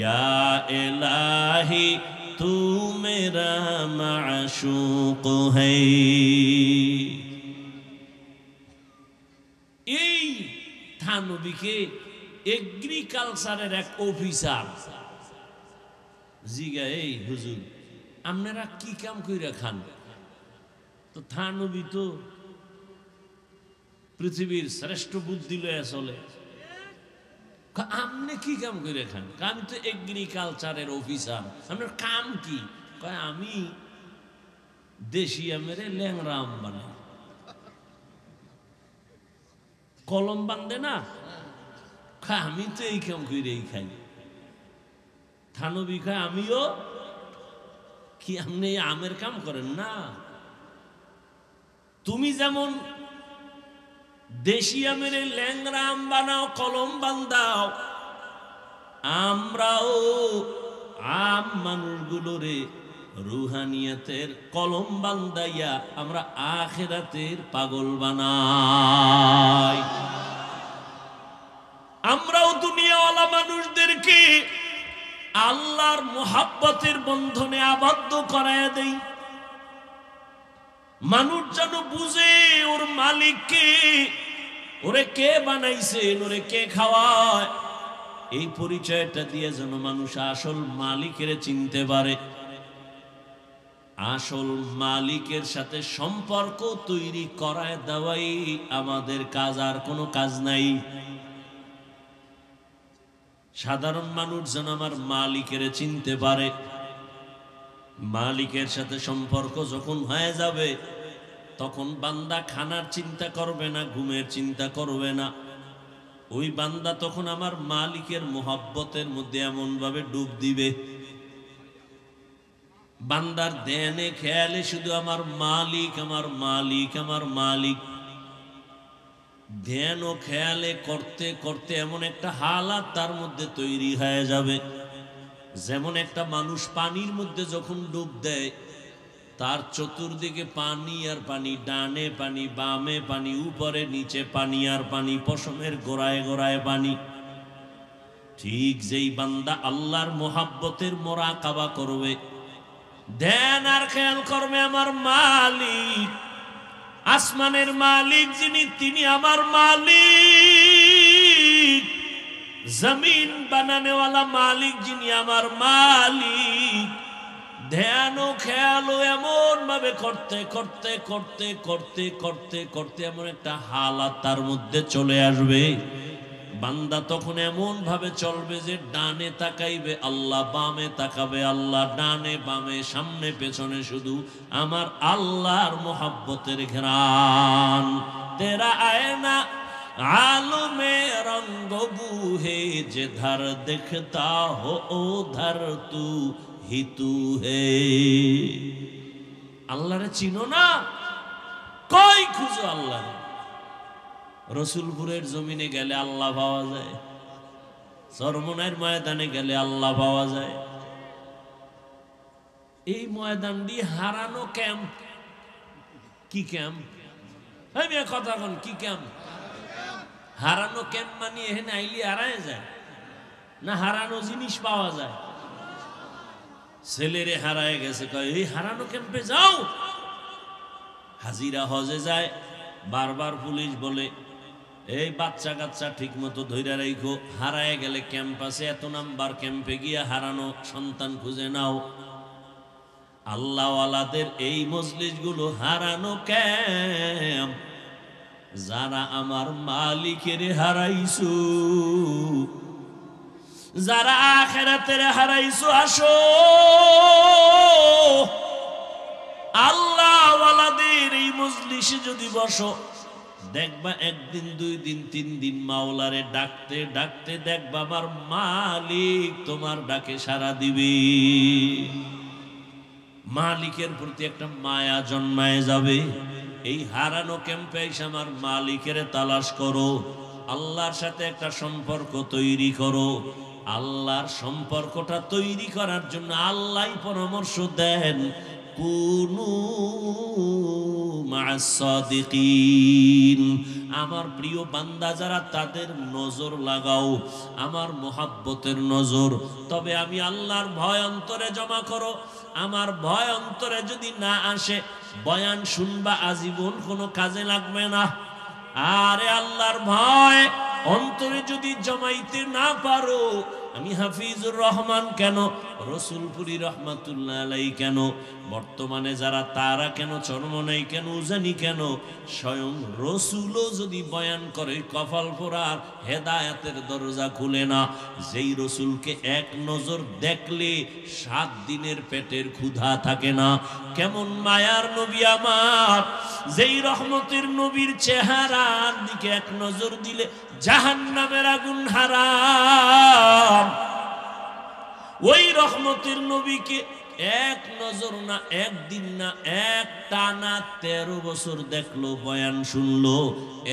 या इलाही तू मेरा माशूक है। এই থানবীকে এগ্রিকালচারের এক অফিসার জিগা, এই হুজুর আপনারা কি কাম কইরা খান? তো থানবী তো পৃথিবীর শ্রেষ্ঠ বুদ্ধি লয়ে চলে। আপনি কি কাম করে খান? আমি তো এগ্রিকালচারের অফিসার। আপনার কাম কি? কয় আমি দেশি আমের ল্যাংরা আম বানাই। কলম বান্ধে না, আমি তো এই কাম করেই খাই। থানবী খায় আমিও কি? আপনি আমের কাম করেন না? তুমি যেমন দেশি আমের ল্যাংরা আম বানাও, কলম বান্ধাও, আমরাও আম মানুষগুলোরে রুহানিয়াতের কলম বান্ধাইয়া আমরা আখিরাতের পাগল বানাই। আমরাও দুনিয়াওয়ালা মানুষদেরকে আল্লাহর মুহাব্বতের বন্ধনে আবদ্ধ করায় দেই। মানুষ যেন বুঝে ওর মালিককে, ওরে কে বানাইছেন, ওরে কে খাওয়ায়, এই পরিচয়টা দিয়ে যেন মানুষ আসল মালিকের চিনতে পারে। আসল মালিকের সাথে সম্পর্ক তৈরি করায় দেওয়াই আমাদের কাজ, আর কোনো কাজ নাই। সাধারণ মানুষ যেন আমার মালিকের চিনতে পারে। মালিকের সাথে সম্পর্ক যখন হয়ে যাবে, তখন বান্দা খানার চিন্তা করবে না, ঘুমের চিন্তা করবে না। ওই বান্দা তখন আমার মালিকের মোহাব্বতের মধ্যে এমন ভাবে ডুব দিবে, বান্দার ধ্যানে খেয়ালে শুধু আমার মালিক, আমার মালিক, আমার মালিক। ধ্যান ও খেয়ালে করতে করতে এমন একটা হালাত তার মধ্যে তৈরি হয়ে যাবে, যেমন একটা মানুষ পানির মধ্যে যখন ডুব দেয়, তার চতুর্দিকে পানি আর পানি, ডানে পানি, বামে পানি, উপরে নিচে পানি আর পানি, পশমের গোড়ায় গোড়ায় পানি। ঠিক যেই বান্দা আল্লাহর মোহাব্বতের মোরাকাবা করবে, ধ্যান আর খেয়াল করবে আমার মালিক, আসমানের মালিক যিনি, তিনি আমার মালিক, জমিন বানানেওয়ালা মালিক যিনি আমার মালিক। ধ্যান ও খেয়াল এমন ভাবে করতে করতে করতে করতে করতে করতে এমন একটা হালাত তার মধ্যে চলে আসবে, বান্দা তখন এমন ভাবে চলবে যে ডানে তাকাইবে আল্লাহ, বামে তাকাবে আল্লাহ, ডানে বামে সামনে পেছনে শুধু আমার আল্লাহর মোহাব্বতের ঘ্রাণ। তেরা আয়না आलमे रंग बूहे जिधर दिखता हो उधर तू ही तू है। আল্লাহ রে চিনো না? কই খুঁজো আল্লাহ। রসুলপুরের জমিনে গেলে আল্লাহ পাওয়া যায়, চরমনাইয়ের ময়দানে গেলে আল্লাহ পাওয়া যায়। এই ময়দানটি হারানো ক্যাম্প। কি ক্যাম্প? আমি কথা কোন কি ক্যাম্প? হারানো ক্যাম্প মানে এখানে আইলি হারায় যায় না, হারানো জিনিস পাওয়া যায়। ছেলেরে হারায় গেছে, কয় এই হারানো ক্যাম্পে যাও। হাজিরা হজে যায়, বারবার পুলিশ বলে এই বাচ্চা কাচ্চা ঠিক মতো ধৈর্য রাখো, হারায় গেলে ক্যাম্প আছে, এত নাম্বার ক্যাম্পে গিয়া হারানো সন্তান খুঁজে নাও। আল্লাহওয়ালাদের এই মজলিসগুলো হারানো ক্যাম্প। যারা আমার মালিকের হারাইছো, যারা আখিরাতের হারাইছো, আসো আল্লাহওয়ালাদের এই মজলিসে যদি বসো, দেখবা একদিন, দুই দিন, তিন দিন মাওলারে ডাকতে ডাকতে দেখবা আমার মালিক তোমার ডাকে সাড়া দিবে। মালিকের প্রতি একটা মায়া জন্মায় যাবে। এই হারানো ক্যাম্পে এসে আমার মালিকের তালাশ করো, আল্লাহর সাথে একটা সম্পর্ক তৈরি করো। আল্লাহর সম্পর্কটা তৈরি করার জন্য আল্লাহই পরামর্শ দেন, কুনু মা'আস সাদিকিন। আমার প্রিয় বান্দা যারা, তাদের নজর লাগাও, আমার মোহাব্বতের নজর। তবে আমি আল্লাহর ভয় অন্তরে জমা করো। আমার ভয় অন্তরে যদি না আসে, বয়ান শুনবা আজীবন কোনো কাজে লাগবে না। আরে আল্লাহর ভয় অন্তরে যদি জমাইতে না পারো, আমি হাফিজুর রহমান কেন, রসুলপুরি রহমাতুল্লাহ আলাই কেন, বর্তমানে যারা তারা কেন, চরমনাই কেন, উজানি কেন, স্বয়ং রসুলও যদি বয়ান করে, কপাল পোড়ার হেদায়েতের দরজা খুলে না। যেই রসুলকে এক নজর দেখলে 7 দিনের পেটের ক্ষুধা থাকে না। কেমন মায়ার নবী আমার, যেই রহমতের নবীর চেহারার দিকে এক নজর দিলে জাহান্নামের আগুন হারাম। ওই রহমতের নবীকে এক নজর না, একদিন না, এক টানা 13 বছর দেখলো, বয়ান শুনলো,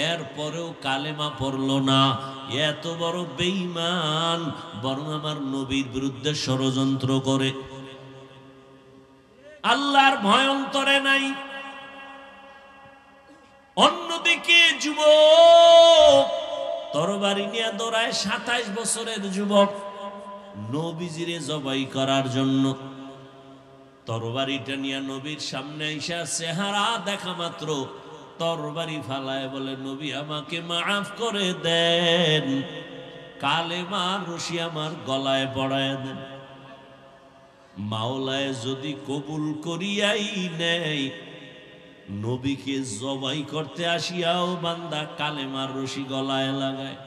এরপরেও কালেমা পড়লো না। এত বড় বেঈমান, বরং আমার নবীর বিরুদ্ধে ষড়যন্ত্র করে। আল্লাহর ভয় অন্তরে নাই। অন্যদিকে যুবক তরবারি নিয়ে দৌড়ায়, 27 বছরের যুবক নবীজিরে জবাই করার জন্য। তরবারিটা নিয়ে নবীর সামনে আইসা চেহারা দেখা মাত্র তরবারি ফালায় বলে, নবী আমাকে মাফ করে দেন, কালেমার রশি আমার গলায় পড়ায় দেন। মাওলায় যদি কবুল করিয়াই নেয়, নবীকে জবাই করতে আসিয়াও বান্দা কালেমার রশি গলায় লাগায়।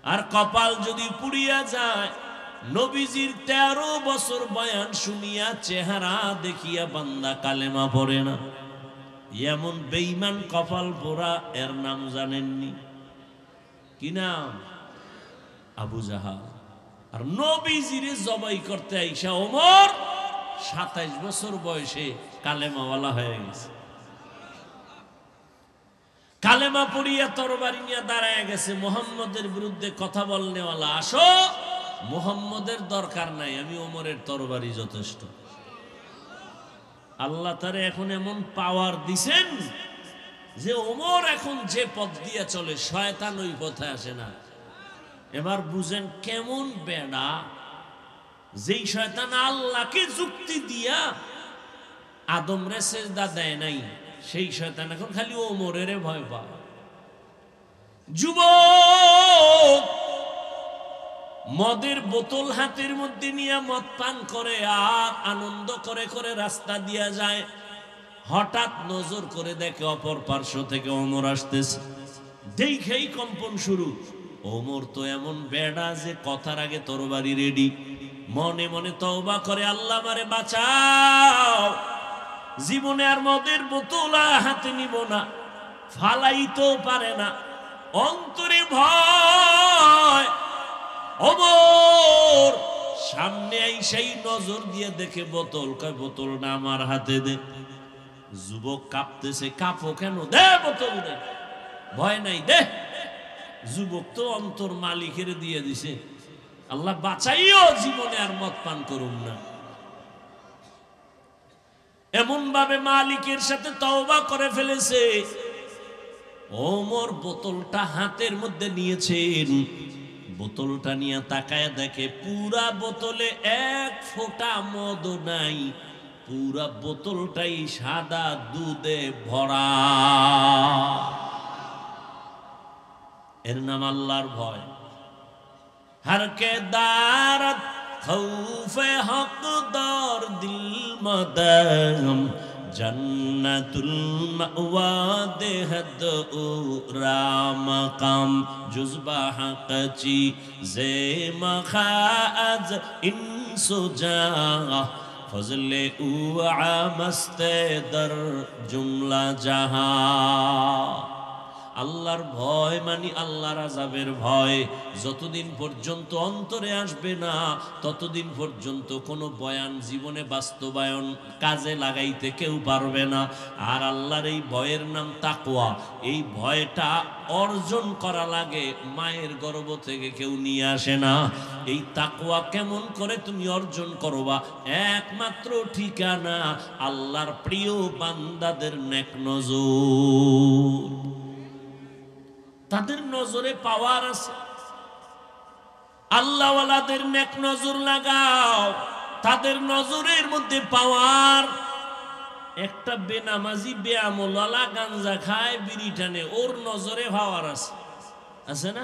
আর কপাল যদি পুড়িয়া যায়, নবীজির 13 বছর বয়ান শুনিয়া চেহারা দেখিয়া বান্দা কালেমা পড়ে না। এমন বেঈমান কপাল পোড়া, এর নাম জানেননি? কি নাম? আবু জাহাল। আর নবীজিরে জবাই করতে আইসা ওমর 27 বছর বয়সে কালেমাওয়ালা হয়ে গেছে। কালেমা পড়িয়া তরবারি নিয়ে দাঁড়ায় গেছে, মুহাম্মদের বিরুদ্ধে কথা বলনেওয়ালা, আসো, মুহাম্মদের দরকার নাই, আমি ওমরের তরবারি যথেষ্ট। আল্লাহ তারে এখন এমন পাওয়ার দিছেন যে ওমর এখন যে পথ দিয়ে চলে, শয়তান ওই পথে আসে না। এবার বুঝেন কেমন বেড়া, যেই শয়তান আল্লাহকে যুক্তি দিয়া আদমরে সেজদা দেয় নাই, সেই শয়তান এখন খালি ওমরের ভয় পায়। যুবক মদের বোতল হাতের মধ্যে নিয়ে মদ পান করে আর আনন্দ করে করে রাস্তা দিয়া যায়। হঠাৎ নজর করে দেখে অপর পার্শ্ব থেকে ওমর আসতেছে, দেখেই কম্পন শুরু। ওমর তো এমন বেড়া যে কথার আগে তরবারি রেডি। মনে মনে তওবা করে, আল্লাহ মারে বাঁচাও, জীবনে আর মদের বোতল হাতে নিব না, ফালাইতেও পারে না, অন্তরে ভয়। ওমর সামনে আইসাই নজর দিয়ে দেখে বোতল, কয় বোতল না আমার হাতে দে। যুবক কাঁপতেছে, কাঁপো কেন, দে বোতল দে, ভয় নাই দে। যুবক তো অন্তর মালিকের দিয়ে দিছে, আল্লাহ বাঁচাইও, জীবনে আর মদ পান করুন না। এমন ভাবে মালিকের সাথে তওবা করে ফেলেছে। ওমর বোতলটা হাতের মধ্যে নিয়েছেন, বোতলটা নিয়ে তাকায় দেখে পুরা বোতলে 1 ফোঁটা মদ নাই, পুরা বোতলটাই সাদা দুধে ভরা। এর নাম আল্লাহর ভয়। হরকে দারত খৌফে হকদার দিল মদম, জন্নতুল মাওয়া দেহদ রাম কাম, জুজবা হকচি জে মখাজ ইনসুজা, ফজলে উ আমস্তে দর জুমলা জাহা। আল্লাহর ভয় মানে আল্লাহর আযাবের ভয়। যতদিন পর্যন্ত অন্তরে আসবে না ততদিন পর্যন্ত কোনো বয়ান জীবনে বাস্তবায়ন কাজে লাগাইতে কেউ পারবে না। আর আল্লাহর এই ভয়ের নাম তাকওয়া। এই ভয়টা অর্জন করা লাগে, মায়ের গর্ভ থেকে কেউ নিয়ে আসে না। এই তাকওয়া কেমন করে তুমি অর্জন করবা? একমাত্র ঠিকানা আল্লাহর প্রিয় বান্দাদের নেক নজর। তাদের নজরে পাওয়ার আছে। আল্লাহওয়ালাদের নেক নজর লাগাও, তাদের নজরের মধ্যে পাওয়ার। একটা বেনামাজি বেআমলওয়ালা গাঞ্জা খায়, বিড়ি টানে, ওর নজরে পাওয়ার আছে, আছে না?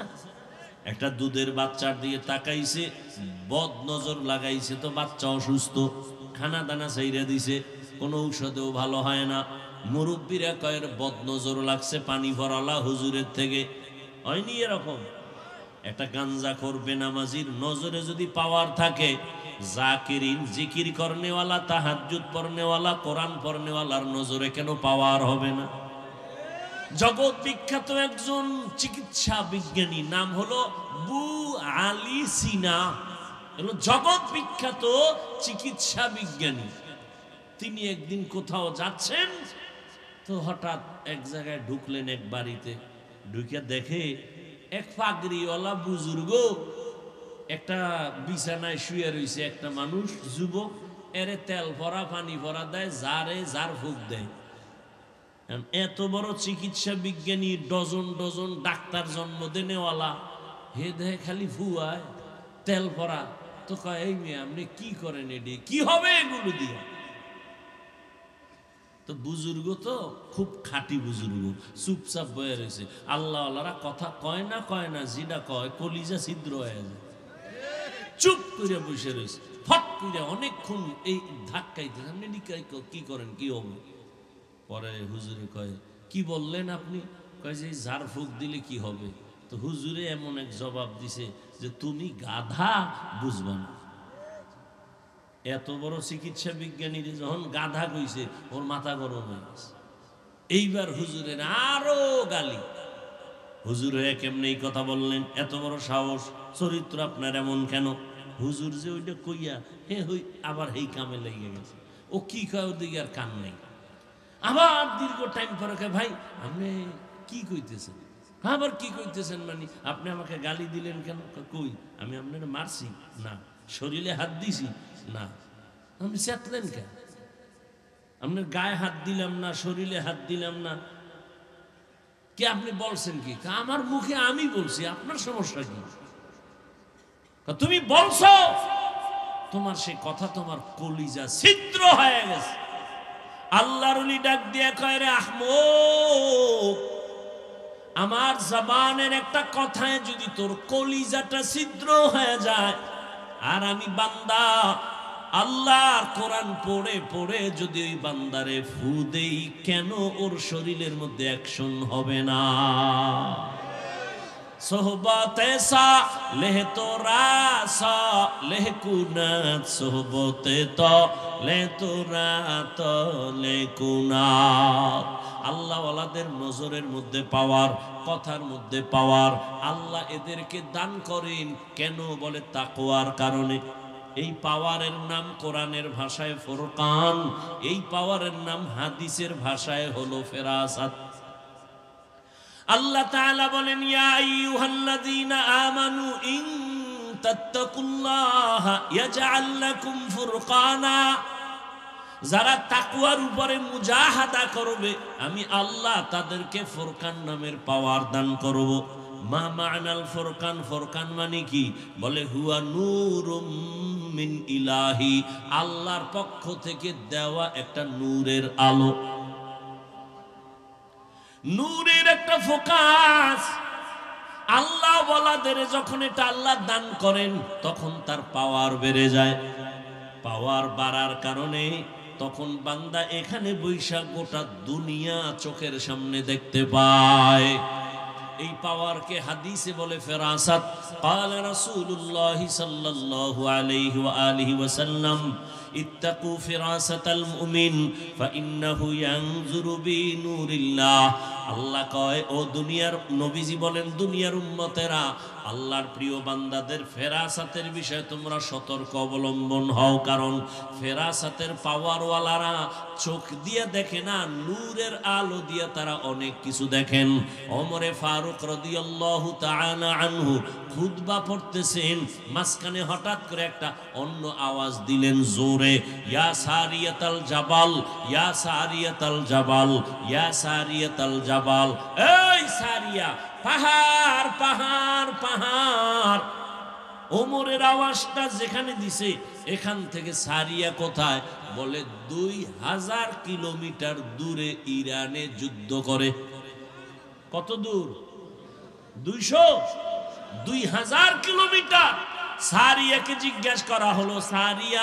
একটা দুধের বাচ্চার দিয়ে তাকাইছে, বদ নজর লাগাইছে, তো বাচ্চা অসুস্থ, খানা দানা চাইরা দিছে, কোনো ঔষধেও ভালো হয় না। মুরব্বীরা কয়ের বদ নজর লাগছে পানি ভরালা হুজুরের থেকে। হয়নি এরকম? একটা গাঞ্জাখোর বেনামাজির নজরে যদি পাওয়ার থাকে, জাকিরিন জিকির করনেওয়ালা, তাহাজ্জুদ পড়নেওয়ালা, কোরআন পড়নেওয়ালার নজরে কেন পাওয়ার হবে না? জগৎ বিখ্যাত একজন চিকিৎসা বিজ্ঞানী, নাম হলো বু আলী সিনা, হলো জগৎ বিখ্যাত চিকিৎসা বিজ্ঞানী। তিনি একদিন কোথাও যাচ্ছেন, তো হঠাৎ এক জায়গায় ঢুকলেন, এক বাড়িতে ঢুকে দেখে এক পাগড়িওয়ালা বুজুর্গ একটা বিছানায় শুয়ে রয়েছে। একটা মানুষ, যুবক, এরে তেল ভরা পানি ভরা দেয়, যারে যার ফুক দেয়। এত বড় চিকিৎসা বিজ্ঞানী, ডজন ডজন ডাক্তার জন্ম দেনেওয়ালা, হে দেহে খালি ফুয়ায় তেল ভরা। তো কয়, এই মেয়ে আপনি কি করেন, এডি কি হবে এগুলো দিয়ে? তো বুজুর্গ তো খুব খাঁটি বুজুর্গ, চুপচাপ বয়ে রয়েছে। আল্লাহওয়ালারা কথা কয় না, যেটা কয় কলিজা ছিদ্র হয়ে যায়। চুপ করে বসে রয়েছে। ফট করে অনেকক্ষণ এই ধাক্কাইতে, আপনি কি করেন, কি হবে? পরে হুজুরে কয়, কি বললেন আপনি? কয় যে ঝাড় ফুঁক দিলে কি হবে? তো হুজুরে এমন এক জবাব দিছে যে তুমি গাধা, বুঝবা না। এত বড় চিকিৎসা বিজ্ঞানী যখন গাধা কইছে, ওর মাথা গরম হয়ে গেছে। এইবার হুজুরের আরো গালি। হুজুর হয়ে কেমনে এই কথা বললেন? এত বড় সাহস, চরিত্র আপনার এমন কেন? হুজুর যে ওইটা কইয়া হে হই আবার এই কামে লেগে গেছে। ও কি কয়, ওদিকে আর কান নেই। আবার দীর্ঘ টাইম পরে কয়, ভাই আপনি কি কইতেছেন? আবার কি কইতেছেন মানে? আপনি আমাকে গালি দিলেন কেন? কই আমি আপনার মারছি না, শরীরে হাত দিছি না। আপনি চেতলেন কেন? আপনার গায়ে হাত দিলাম না, শরীরে হাত দিলাম না, কে আপনি বলছেন কি? আমার মুখে আমি বলছি, আপনার সমস্যা কি? তুমি বলছো, তোমার সে কথা তোমার কলিজা ছিদ্র হয়ে গেছে। আল্লাহর ওলি ডাক দিয়ে কয়, রে আহমক, আমার জবানের একটা কথায় যদি তোর কলিজাটা ছিদ্র হয়ে যায়, আর আমি বান্দা আল্লাহর কোরআন পড়ে পড়ে যদি ওই বান্দারে ফু দেই, কেন ওর শরীরের মধ্যে অ্যাকশন হবে না? সোহবতে সা লেহ তোরা সা লেহ কুনাত, সোহবতে তো লে তোরা তো লে কুনাত। আল্লাহওয়ালাদের নজরের মধ্যে পাওয়ার, কথার মধ্যে পাওয়ার। আল্লাহ এদেরকে দান করেন কেন? বলে তাকওয়ার কারণে। এই পাওয়ারের নাম কোরআনের ভাষায় ফুরকান, এই পাওয়ারের নাম হাদিসের ভাষায় হলো ফেরাসাত। আল্লাহ তাআলা বলেন, ইয়া আইয়ুহাল্লাযীনা আমানু ইন তাত্তাকুল্লাহা ইয়াজআল লাকুম ফুরকানা। যারা তাকওয়ার উপরে মুজাহাদা করবে, আমি আল্লাহ তাদেরকে ফুরকান নামের পাওয়ার দান করব। মা মা'নাল ফুরকান? ফুরকান মানে কি? বলে হুয়া নূরুম মিন ইলাহি, আল্লাহর পক্ষ থেকে দেওয়া একটা নূরের আলো, নূরের একটা ফোকাস। আল্লাহ ওয়ালাদের যখন এটা আল্লাহ দান করেন, তখন তার পাওয়ার বেড়ে যায়। পাওয়ার বাড়ার কারণে তখন বান্দা এখানে বৈশা গোটা দুনিয়া চোখের সামনে দেখতে পায়। এই পাওয়ারকে হাদিসে বলে ফেরাসাত। ক্বালা রাসূলুল্লাহ সাল্লাল্লাহু আলাইহি ওয়া আলিহি ওয়াসাল্লাম, ইত্তাকু ফিরাসাতাল মুমিন ফাইন্নাহু ইয়ানজুরু বিনুরিল্লাহ। আল্লাহ কয়, ও দুনিয়ার নবীজি বলেন, দুনিয়ার উম্মতেরা, আল্লাহর প্রিয় বান্দাদের ফেরাসাতের বিষয়ে তোমরা সতর্ক অবলম্বন হও, কারণ ফেরাসাতের পাওয়ারওয়ালারা চোখ দিয়ে দেখে না, নূরের আলো দিয়ে তারা অনেক কিছু দেখেন। ওমরে ফারুক রাদিয়াল্লাহু তাআলা আনহু খুতবা পড়তেছেন, মাঝখানে হঠাৎ করে একটা অন্য আওয়াজ দিলেন জোরে, ইয়া সারিয়াতাল জাবাল, ইয়া সারিয়াতাল জাবাল, ইয়া সারিয়াতাল জাবাল। এই সারিয়া, পাহাড় পাহাড় পাহাড়। ওমরের আওয়াজটা যেখানে দিছে, এখান থেকে সারিয়া কোথায়? বলে 2000 কিলোমিটার দূরে ইরানে যুদ্ধ করে। কত দূর? 2000 কিলোমিটার। সারিয়াকে জিজ্ঞাসা করা হলো, সারিয়া,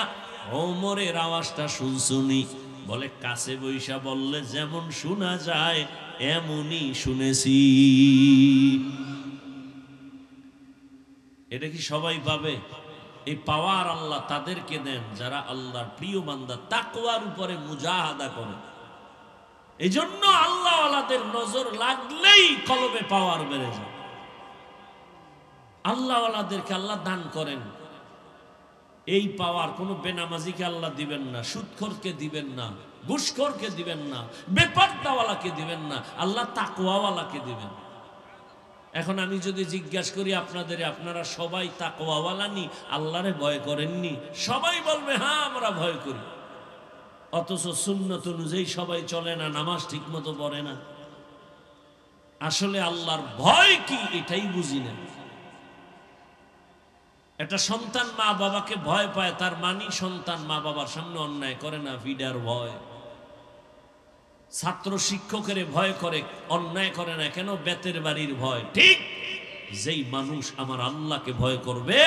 ওমরের আওয়াজটা শুনছুনি? বলে কাছে বৈশা বললে যেমন শোনা যায় এমনই শুনেছি। এটা কি সবাই পাবে? এই পাওয়ার আল্লাহ তাদেরকে দেন যারা আল্লাহর প্রিয় বান্দা, তাকওয়ার উপরে মুজাহাদা করে। এই জন্য আল্লাহ ওয়ালাদের নজর লাগলেই কলবে পাওয়ার বেড়ে যায়। আল্লাহ ওয়ালাদেরকে আল্লাহ দান করেন এই পাওয়ার। কোনো বেনামাজিকে আল্লাহ দিবেন না, সুদখোরকে দিবেন না, ঘুষখোরকে দিবেন না, বেপরদাওয়ালাকে দিবেন না, আল্লাহ তাকওয়াওয়ালাকে দিবেন। এখন আমি যদি জিজ্ঞাসা করি আপনাদের, আপনারা সবাই তাকওয়াওয়ালা নি, আল্লাহরে ভয় করেননি? সবাই বলবে হ্যাঁ আমরা ভয় করি। অথচ সুন্নত অনুযায়ী সবাই চলে না, নামাজ ঠিক মতো পড়ে না। আসলে আল্লাহর ভয় কি এটাই বুঝি না। একটা সন্তান মা বাবাকে ভয় পায়, তার মানি সন্তান মা বাবার সামনে অন্যায় করে না, ফিডার ভয়। ছাত্র শিক্ষকের ভয় করে, অন্যায় করে না কেন? বেতের বাড়ির ভয়। ঠিক যেই মানুষ আমার আল্লাহকে ভয় করবে,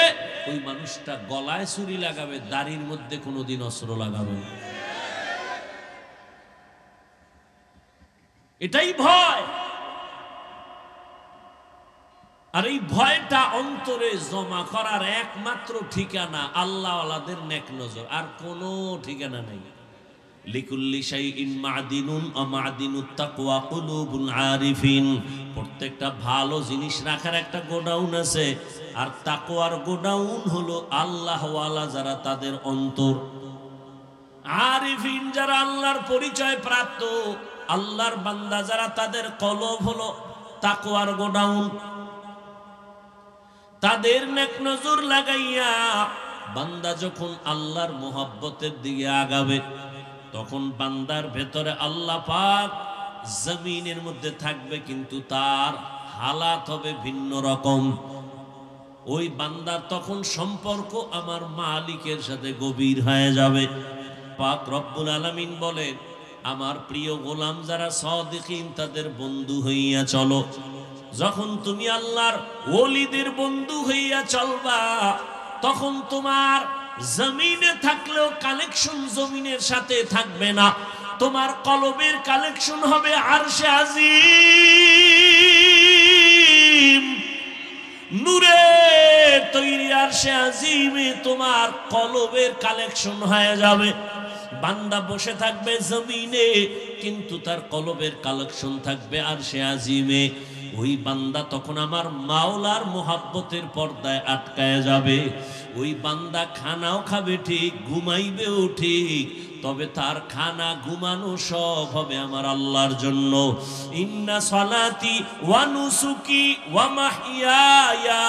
ওই মানুষটা গলায় ছুরি লাগাবে, দাড়ির মধ্যে কোনোদিন অস্ত্র লাগাবে। এটাই ভয়। আর এই ভয়টা অন্তরে জমা করার একমাত্র ঠিকানা আল্লাহ ওয়ালাদের নেক নজর, আর কোনো ঠিকানা নেই। লিকুল্লি শাইইন মাদিনুন ওয়া মাদিনুত তাকওয়া কুলুবুল আরিফিন। প্রত্যেকটা ভালো জিনিস রাখার একটা গোডাউন আছে, আর তাকওয়ার গোডাউন হলো আল্লাহ ওয়ালা যারা, তাদের অন্তর। আরিফিন যারা আল্লাহর পরিচয় প্রাপ্ত, আল্লাহর বান্দা যারা, তাদের কলব হলো তাকওয়ার গোডাউন। তাদের নেক নজর লাগাইয়া বান্দা যখন আল্লাহর মোহাব্বতের দিকে আগাবে, তখন বান্দার ভেতরে আল্লাহ পাক জমিনের মধ্যে থাকবে, কিন্তু তার হালাত হবে ভিন্ন রকম। ওই বান্দার তখন সম্পর্ক আমার মালিকের সাথে গভীর হয়ে যাবে। পাক রব্বুল আলামিন বলেন, আমার প্রিয় গোলাম যারা সাদিকিন, তাদের বন্ধু হইয়া চলো। যখন তুমি আল্লাহর ওলিদের বন্ধু হইয়া চলবা, তখন তোমার জমিনে থাকলেও কালেকশন জমিনের সাথে থাকবে না, তোমার কলবের কালেকশন হবে আরশে আজিম। নূরে তৈরি আরশে আজিমে তোমার কলবের কালেকশন হয়ে যাবে। বান্দা বসে থাকবে জমিনে, কিন্তু তার কলবের কালেকশন থাকবে আরশে আজিমে। ওই বান্দা তখন আমার মাওলার মোহাব্বতের পর্দায় আটকায় যাবে। ওই বান্দা খানাও খাবে ঠিক, ঘুমাইবেও ঠিক, তবে তার খানা ঘুমানো সব হবে আমার আল্লাহর জন্য। ইন্না সালাতি ওয়া নুসুকি ওয়া মাহইয়ায়া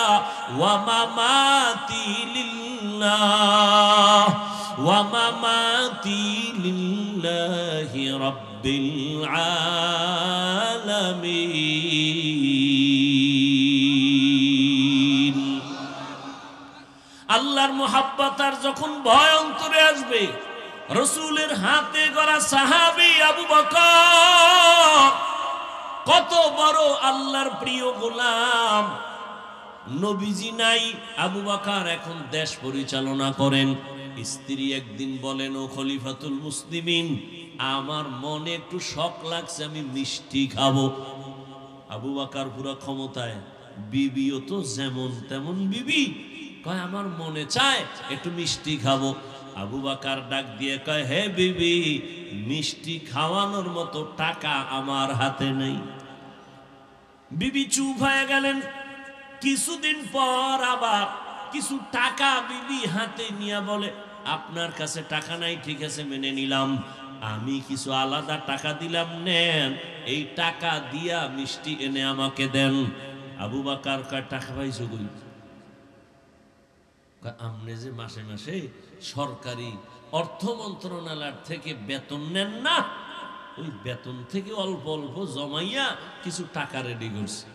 ওয়া মামাতি লিল্লাহ ওয়া মামাতি লিল্লাহি রাব্বিল আলামিন। আল্লাহর মোহাব্বত আর যখন ভয় অন্তরে আসবে, রসুলের হাতে গড়া সাহাবী আবু বকর, কত বড় আল্লাহর প্রিয় গোলাম। নবীজি নাই, আবু বকর এখন দেশ পরিচালনা করেন। স্ত্রী একদিন বলেন, ও খলিফাতুল মুসলিমিন, আমার মনে একটু শখ লাগছে, আমি মিষ্টি খাবো। আবু বকর পুরো ক্ষমতায়, বিবিও তো যেমন তেমন বিবি, কয় আমার মনে চায় একটু মিষ্টি খাবো। আবু বকর ডাক দিয়ে কয়, হে বিবি, মিষ্টি খাওয়ানোর মতো টাকা আমার হাতে নেই। বিবি চুপ হয়ে গেলেন। কিছুদিন পর আবার কিছু টাকা বিবি হাতে নিয়ে বলে, আপনার কাছে টাকা নাই, ঠিক আছে মেনে নিলাম, আমি কিছু আলাদা টাকা দিলাম, নেন, এই টাকা দিয়া মিষ্টি এনে আমাকে দেন। আবু বকর কয়, টাকা পাইছো কই? আপনি যে মাসে মাসে সরকারি অর্থ মন্ত্রণালয় থেকে বেতন নেন না, ওই বেতন থেকে অল্প অল্প জমাইয়া কিছু টাকা রেডি করছি।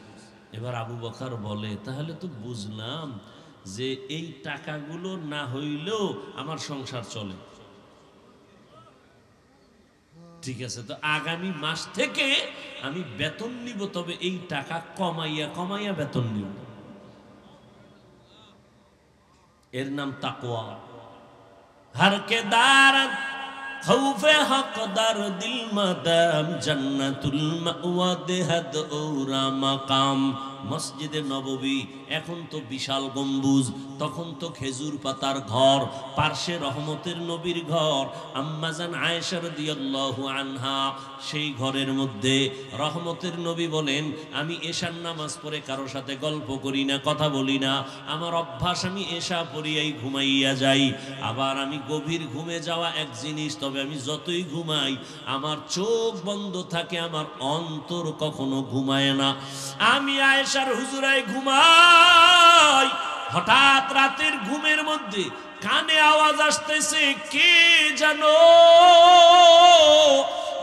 এবার আবু বকর বলে, তাহলে তো বুঝলাম যে এই টাকাগুলো না হইলেও আমার সংসার চলে। ঠিক আছে, তো আগামী মাস থেকে আমি বেতন নিব, তবে এই টাকা কমাইয়া কমাইয়া বেতন নিব। এর নাম তাকওয়া। हर के दारत खौफे हकदार दिल मदाम जन्नतुल मावा देहद औरा मकाम। মসজিদে নববী এখন তো বিশাল গম্বুজ, তখন তো খেজুর পাতার ঘর, পার্শ্বে রহমতের নবীর ঘর। আম্মাজান আয়েশা রাদিয়াল্লাহু আনহা, সেই ঘরের মধ্যে রহমতের নবী বলেন, আমি এশার নামাজ পড়ে কারো সাথে গল্প করি না, কথা বলি না, আমার অভ্যাস, আমি এশা পড়িয়াই ঘুমাইয়া যাই। আবার আমি গভীর ঘুমে যাওয়া এক জিনিস, তবে আমি যতই ঘুমাই আমার চোখ বন্ধ থাকে, আমার অন্তর কখনো ঘুমায় না। আমি আয়েশার হুজুরায় ঘুমাই, হঠাৎ রাতের ঘুমের মধ্যে কানে আওয়াজ আসতেছে, কে জানো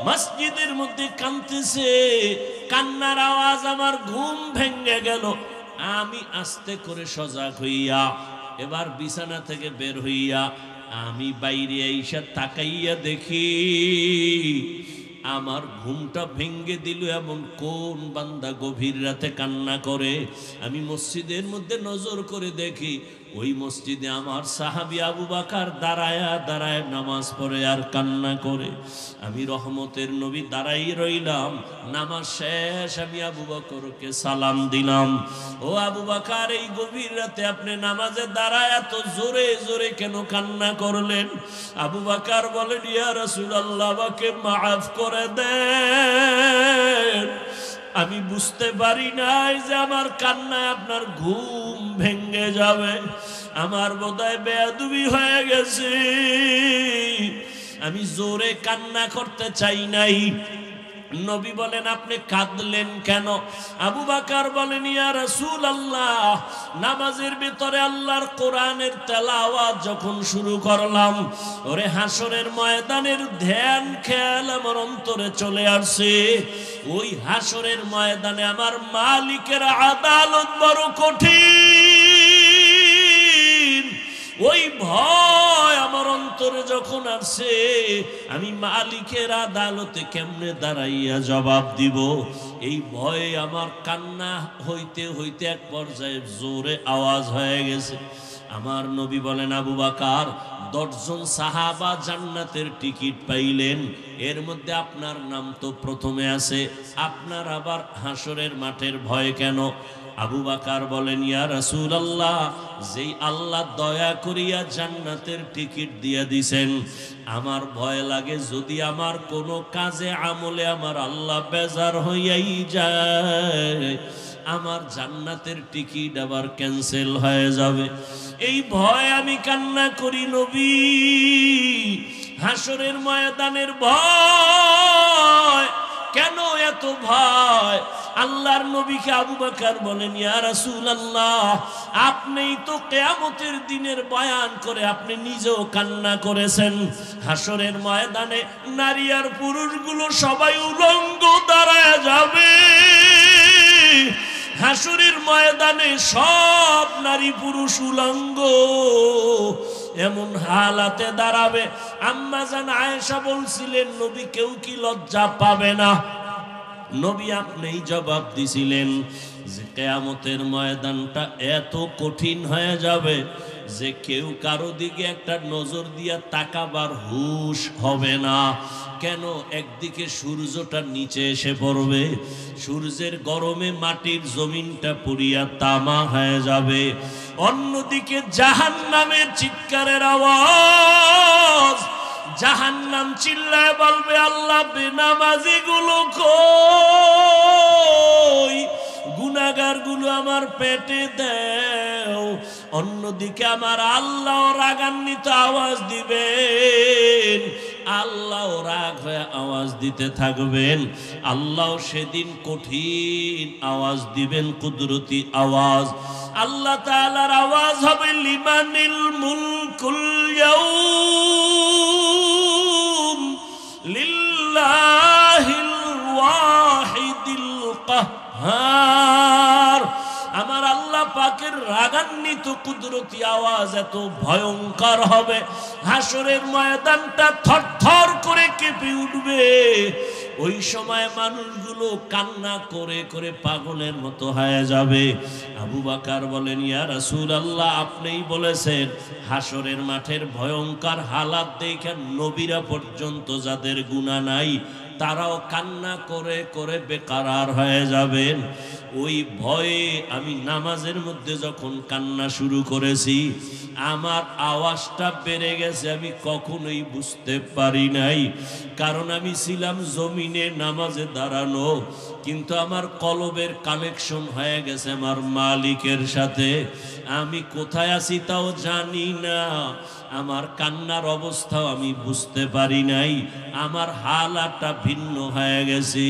মসজিদের মধ্যে কাঁদতেছে, কান্নার আওয়াজ, আমার ঘুম ভেঙে গেল। আমি আস্তে করে সজাগ হইয়া এবার বিছানা থেকে বের হইয়া আমি বাইরে আইসা তাকাইয়া দেখি আমার ঘুমটা ভেঙ্গে দিল এমন কোন বান্দা গভীর রাতে কান্না করে। আমি মসজিদের মধ্যে নজর করে দেখি, ওই মসজিদে আমার সাহাবী আবু বকর দাঁড়ায়া দাঁড়ায় নামাজ পড়ে আর কান্না করে। আমি রহমতের নবী দাঁড়াই রইলাম। নামাজ শেষ, আমি আবু বকরকে সালাম দিলাম, ও আবু বকর, এই গভীর রাতে আপনি নামাজে দাঁড়ায় এত জোরে জোরে কেন কান্না করলেন? আবু বকর বলেন, ইয়া রাসূলুল্লাহ, আমাকে মাফ করে দেন, আমি বুঝতে পারি নাই যে আমার কান্নায় আপনার ঘুম ভেঙে যাবে, আমার বোধহয় বেয়াদবি হয়ে গেছে, আমি জোরে কান্না করতে চাই নাই। নবী বলেন, আপনি কাঁদলেন কেন? আবু বকর বলেন, ইয়া রাসূলুল্লাহ, নামাজের ভিতরে আল্লাহর কোরআনের তেলাওয়াত যখন শুরু করলাম, ওরে হাসরের ময়দানের ধ্যান খেয়াল আমার অন্তরে চলে আসছে। ওই হাসরের ময়দানে আমার মালিকের আদালত বড় কঠিন, ওই ভয় আমার অন্তরে যখন আসছে, আমি মালিকের আদালতে কেমনে দাঁড়াইয়া জবাব দিব, এই ভয়ে আমার কান্না হইতে হইতে এক পর্যায়ে জোরে আওয়াজ হয়ে গেছে। আমার নবী বলেন, আবু বকর, 10 জন সাহাবা জান্নাতের টিকিট পাইলেন, এর মধ্যে আপনার নাম তো প্রথমে আছে, আপনার আবার হাসরের মাঠের ভয় কেন? আবু বকর বলেন, ইয়া রাসূলুল্লাহ, যেই আল্লাহ দয়া করিয়া জান্নাতের টিকিট দিয়া দিছেন, আমার ভয় লাগে যদি আমার কোনো কাজে আমলে আমার আল্লাহ বেজার হইয়াই যায়, আমার জান্নাতের টিকিট আবার ক্যান্সেল হয়ে যাবে, এই ভয় আমি কান্না করি। নবী, হাসরের ময়দানের ভয় কেন, এত ভয়? আল্লাহর নবীকে আবু বকর বলেন, ইয়া রাসূলুল্লাহ, আপনিই তো কিয়ামতের দিনের বয়ান করে আপনি নিজেও কান্না করেছেন। হাসরের ময়দানে নারী আর পুরুষগুলো সবাই উলঙ্গ দাঁড়ায় যাবে, হাসরের ময়দানে সব নারী পুরুষ উলঙ্গ এমন হালাতে দাঁড়াবে। আম্মা জান আয়েশা বলছিলেন, নবী, কেউ কি লজ্জা পাবে না? নবী আপনিই জবাব দিছিলেন যে কিয়ামতের ময়দানটা এত কঠিন হয়ে যাবে যে কেউ কারো দিকে একটা নজর দিয়া তাকাবার হুঁশ হবে না। কেন? একদিকে সূর্যটা নিচে এসে পড়বে, সূর্যের গরমে মাটির জমিনটা পুড়িয়া তামা হয়ে যাবে, অন্যদিকে জাহান্নামের চিৎকারের আওয়াজ। জাহান্নাম চিল্লায় বলবে, আল্লাহ বেনামাজি গুলো কই, গুনাহগার গুলো আমার পেটে দাও। অন্যদিকে আমার আল্লাহ রাগান্বিত আওয়াজ দিবেন, আল্লাহ রাগ হয়ে আওয়াজ দিতে থাকবেন। আল্লাহ সেদিন কঠিন আওয়াজ দিবেন, কুদরতি আওয়াজ। আল্লাহ তাআলার আওয়াজ হবে, লিমানিল মুলকুল ইয়াউম লিল্লাহিল ওয়াহিদিল কাহ্হার। আমার আল্লাহ পাকের রাগান্বিত কুদরতি আওয়াজ এত ভয়ঙ্কর হবে, হাসরের ময়দানটা থরথর করে কেঁপে উঠবে। ওই সময় মানুষগুলো কান্না করে করে পাগলের মতো হয়ে যাবে। আবু বকর বলেন, ইয়া রাসূলুল্লাহ, আপনিই বলেছেন হাসরের মাঠের ভয়ঙ্কর হালাত দেখে নবীরা পর্যন্ত যাদের গুনাহ নাই তারাও কান্না করে করে বেকারার হয়ে যাবেন। ওই ভয়ে আমি নামাজের মধ্যে যখন কান্না শুরু করেছি, আমার আওয়াজটা বেড়ে গেছে, আমি কখনোই বুঝতে পারি নাই। কারণ আমি ছিলাম জমিনে নামাজে দাঁড়ানো, কিন্তু আমার কলবের কানেকশন হয়ে গেছে আমার মালিকের সাথে। আমি কোথায় আছি তাও জানি না, আমার কান্নার অবস্থাও আমি বুঝতে পারি নাই, আমার হালাতটা ভিন্ন হয়ে গেছে।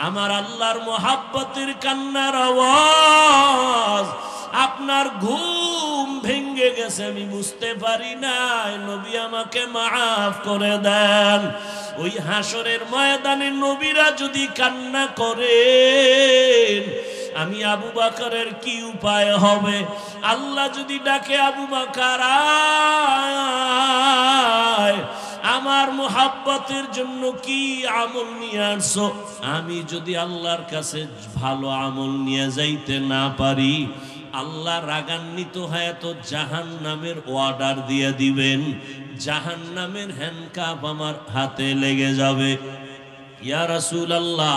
আমার আল্লাহর মোহাব্বতের কান্নার আওয়াজ, আপনার ঘুম ভেঙে গেছে, আমি বুঝতে পারি নাই। নবী আমাকে মাফ করে দেন। ওই হাসরের ময়দানে নবীরা যদি কান্না করেন, আমি আবু বকরের কি উপায় হবে? আল্লাহ যদি ডাকে, আবু বকর আয়, আমার মোহাব্বতের জন্য কি আমল নিয়ে আসছো? আমি যদি আল্লাহর কাছে ভালো আমল নিয়ে যাইতে না পারি, আল্লাহ রাগান্বিত হয়ে তো জাহান্নামের অর্ডার দিয়ে দিবেন, জাহান্নামের হ্যান্ডকাপ আমার হাতে লেগে যাবে। ইয়া রাসূলুল্লাহ,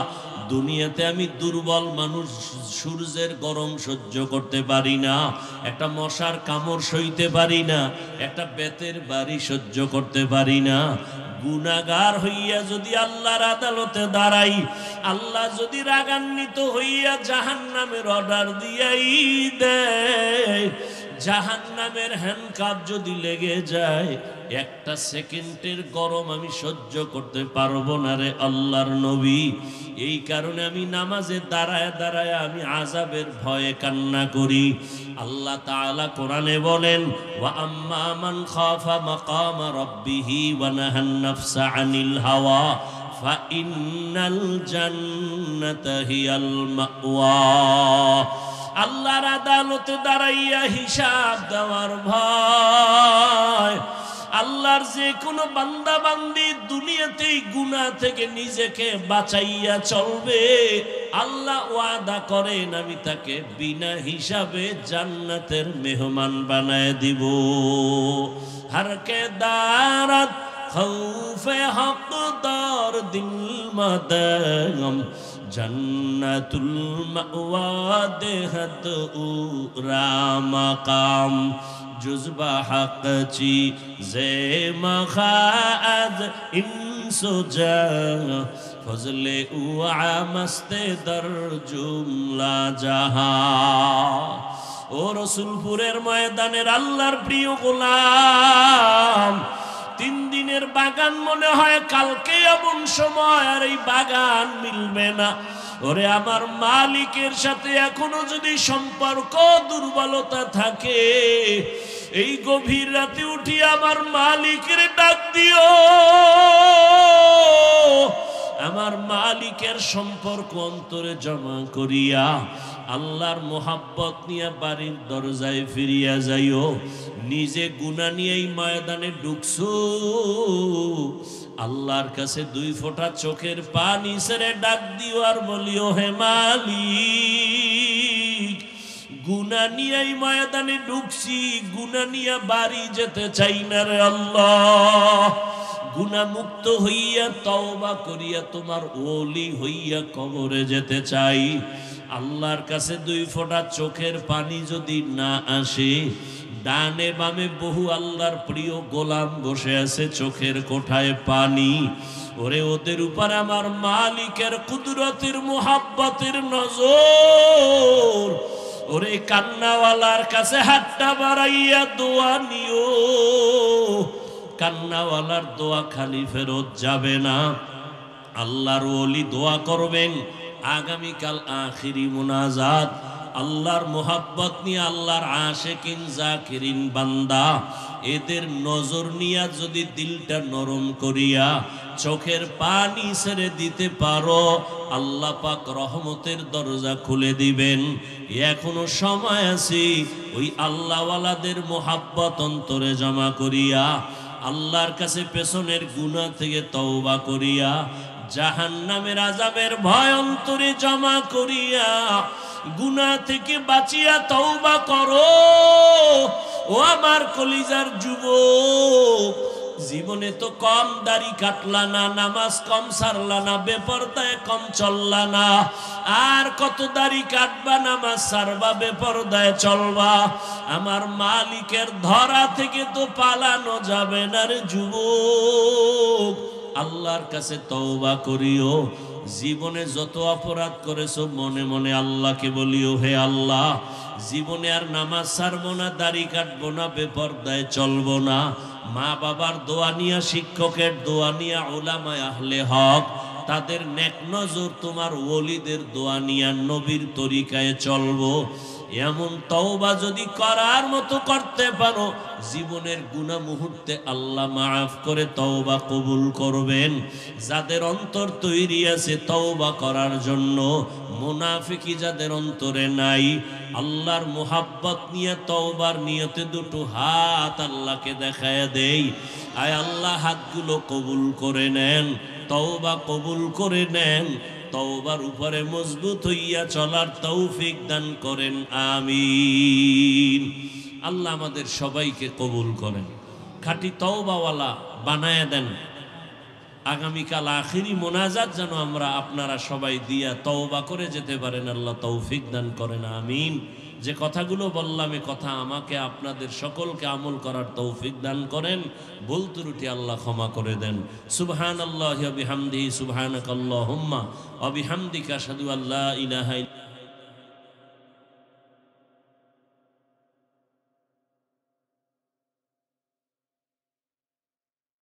দুনিয়াতে আমি দুর্বল মানুষ, সূর্যের গরম সহ্য করতে পারি না, একটা মশার কামড় সইতে পারি না, একটা বেতের বাড়ি সহ্য করতে পারি না। গুনাহগার হইয়া যদি আল্লাহর আদালতে দাঁড়াই, আল্লাহ যদি রাগান্বিত হইয়া জাহান্নামের অর্ডার দিয়াই দেয়, জাহান্নামের হ্যান্ডকাপ যদি লেগে যায়, একটা সেকেন্ডের গরম আমি সহ্য করতে পারবো না রে আল্লাহর নবী। এই কারণে আমি নামাজে দাঁড়ায় দাঁড়ায় আমি আযাবের ভয়ে কান্না করি। আল্লাহ তাআলা কোরআনে বলেন, ওয়া আম্মা মান খাফা মাকাম রাব্বিহি ওয়া নাহান নাফসা আনিল হাওয়া ফা ইন্নাল জান্নাতা হিয়াল মাওয়া। আল্লাহর আদালতে দাঁড়াইয়া হিসাব দেওয়ার ভয়। আল্লাহর যে কোনো বান্দা বান্দি দুনিয়াতেই গুনাহ থেকে নিজেকে বাঁচাইয়া চলবে, আল্লাহ ওয়াদা করেন আমি তাকে বিনা হিসাবে জান্নাতের মেহমান বানায় দিব। হারকে দারাত খৌফে হকদার দিল মাদাম জন্নাতুল মাওয়া দেহত উরা মাকাম जुज़्बा हक़ ची ज़े मख़ाद इंसुजा फज़ले उआ मस्ते दर जुमला जहा। ओ रसूलपुरेर मयदानेर आल्लाहर प्रिय गोलाम, 3 দিনের বাগান মনে হয় কালকে এমন সময় আর এই বাগান মিলবে না। ওরে আমার মালিকের সাথে এখনো যদি সম্পর্ক দুর্বলতা থাকে, এই গভীর রাতে উঠি আমার মালিকের ডাক দিও। আমার মালিকের সম্পর্ক অন্তরে জমা করিয়া আল্লাহর মোহাব্বত নিয়ে বাড়ির দরজায় ফিরিয়া যাইও। নিজে গুনাহ নিয়ে এই ময়দানে ঢুকছো, আল্লাহর কাছে 2 ফোঁটা চোখের পানি ছেড়ে ডাক দিও আর বলিও, হে মালিক, গুনাহ নিয়ে এই ময়দানে ঢুকছি, গুনাহ নিয়ে বাড়ি যেতে চাই না রে আল্লাহ। গুনাহ মুক্ত হইয়া তওবা করিয়া তোমার ওলি হইয়া কবরে যেতে চাই। আল্লাহর কাছে 2 ফোঁটা চোখের পানি যদি না আসে, ডানে বামে বহু আল্লাহর প্রিয় গোলাম বসে আছে চোখের কোঠায় পানি, ওরে ওদের উপর আমার মালিকের কুদরতের মুহাব্বতের নজর। ওরে কান্নাওয়ালার কাছে হাতটা বাড়াইয়া দোয়া নিও, কান্নাওয়ালার দোয়া খালি ফেরত যাবে না। আল্লাহর ওলি দোয়া করবেন, আগামীকাল আখিরি মুনাজাত, আল্লাহর মোহাব্বত নিয়ে আল্লাহর আশিকিন জাকিরিন বান্দা এদের নজর নিয়া যদি দিলটা নরম করিয়া চোখের পানি ছেড়ে দিতে পারো, আল্লাহ পাক রহমতের দরজা খুলে দিবেন। এখনো সময় আছে, ওই আল্লাহওয়ালাদের মোহাব্বত অন্তরে জমা করিয়া আল্লাহর কাছে পেছনের গুনাহ থেকে তওবা করিয়া জাহান্নামের আযাবের ভয় অন্তরে জমা করিয়া গুনাহ থেকে বাঁচিয়া তওবা করো। ও আমার কলিজার যুবক, জীবনে তো কম দাড়ি কাটলা না, নামাজ কম সারলা না, বেপরদায় কম চললা না, আর কত দাড়ি কাটবা, নামাজ সারবা, বেপরদায় চলবা। আমার মালিকের ধরা থেকে তো পালানো যাবে না রে যুবক। আল্লাহর কাছে তওবা করিও। জীবনে যত অপরাধ করেছো মনে মনে আল্লাহকে বলিও, হে আল্লাহ, জীবনে আর নামাজ ছাড়বো না, দাড়ি কাটবো না, বেপরদায় চলবো না। মা বাবার দোয়া নিয়া, শিক্ষকের দোয়া নিয়া, উলামায়ে আহলে হক তাদের নেক নজর, তোমার ওলিদের দোয়া নিয়া নবীর তরিকায় চলবো। এমন তওবা যদি করার মতো করতে পারো, জীবনের গুনাহ মুহূর্তে আল্লাহ মাফ করে তওবা কবুল করবেন। যাদের অন্তর তৈরি আছে তওবা করার জন্য, মুনাফিকি যাদের অন্তরে নাই, আল্লাহর মুহাব্বত নিয়ে তওবার নিয়তে দুটো হাত আল্লাহকে দেখায় দেই। আয় আল্লাহ, হাতগুলো কবুল করে নেন, তওবা কবুল করে নেন, তওবার উপরে মজবুত হইয়া চলার তৌফিক দান করেন, আমিন। আল্লাহ আমাদের সবাইকে কবুল করেন, খাঁটি তওবাওয়ালা বানায় দেন। আগামীকাল আখিরি মোনাজাত যেন আমরা আপনারা সবাই দিয়া তওবা করে যেতে পারেন, আল্লাহ তৌফিক দান করেন, আমিন। যে কথাগুলো বললাম এ কথা আমাকে আপনাদের সকলকে আমল করার তৌফিক দান করেন। ভুল ত্রুটি আল্লাহ ক্ষমা করে দেন। সুবহানাল্লাহি ওয়া বিহামদিহি, সুবহানাকাল্লাহুম্মা ওয়া বিহামদিকা, আশহাদু আল্লা ইলাহা ইল্লা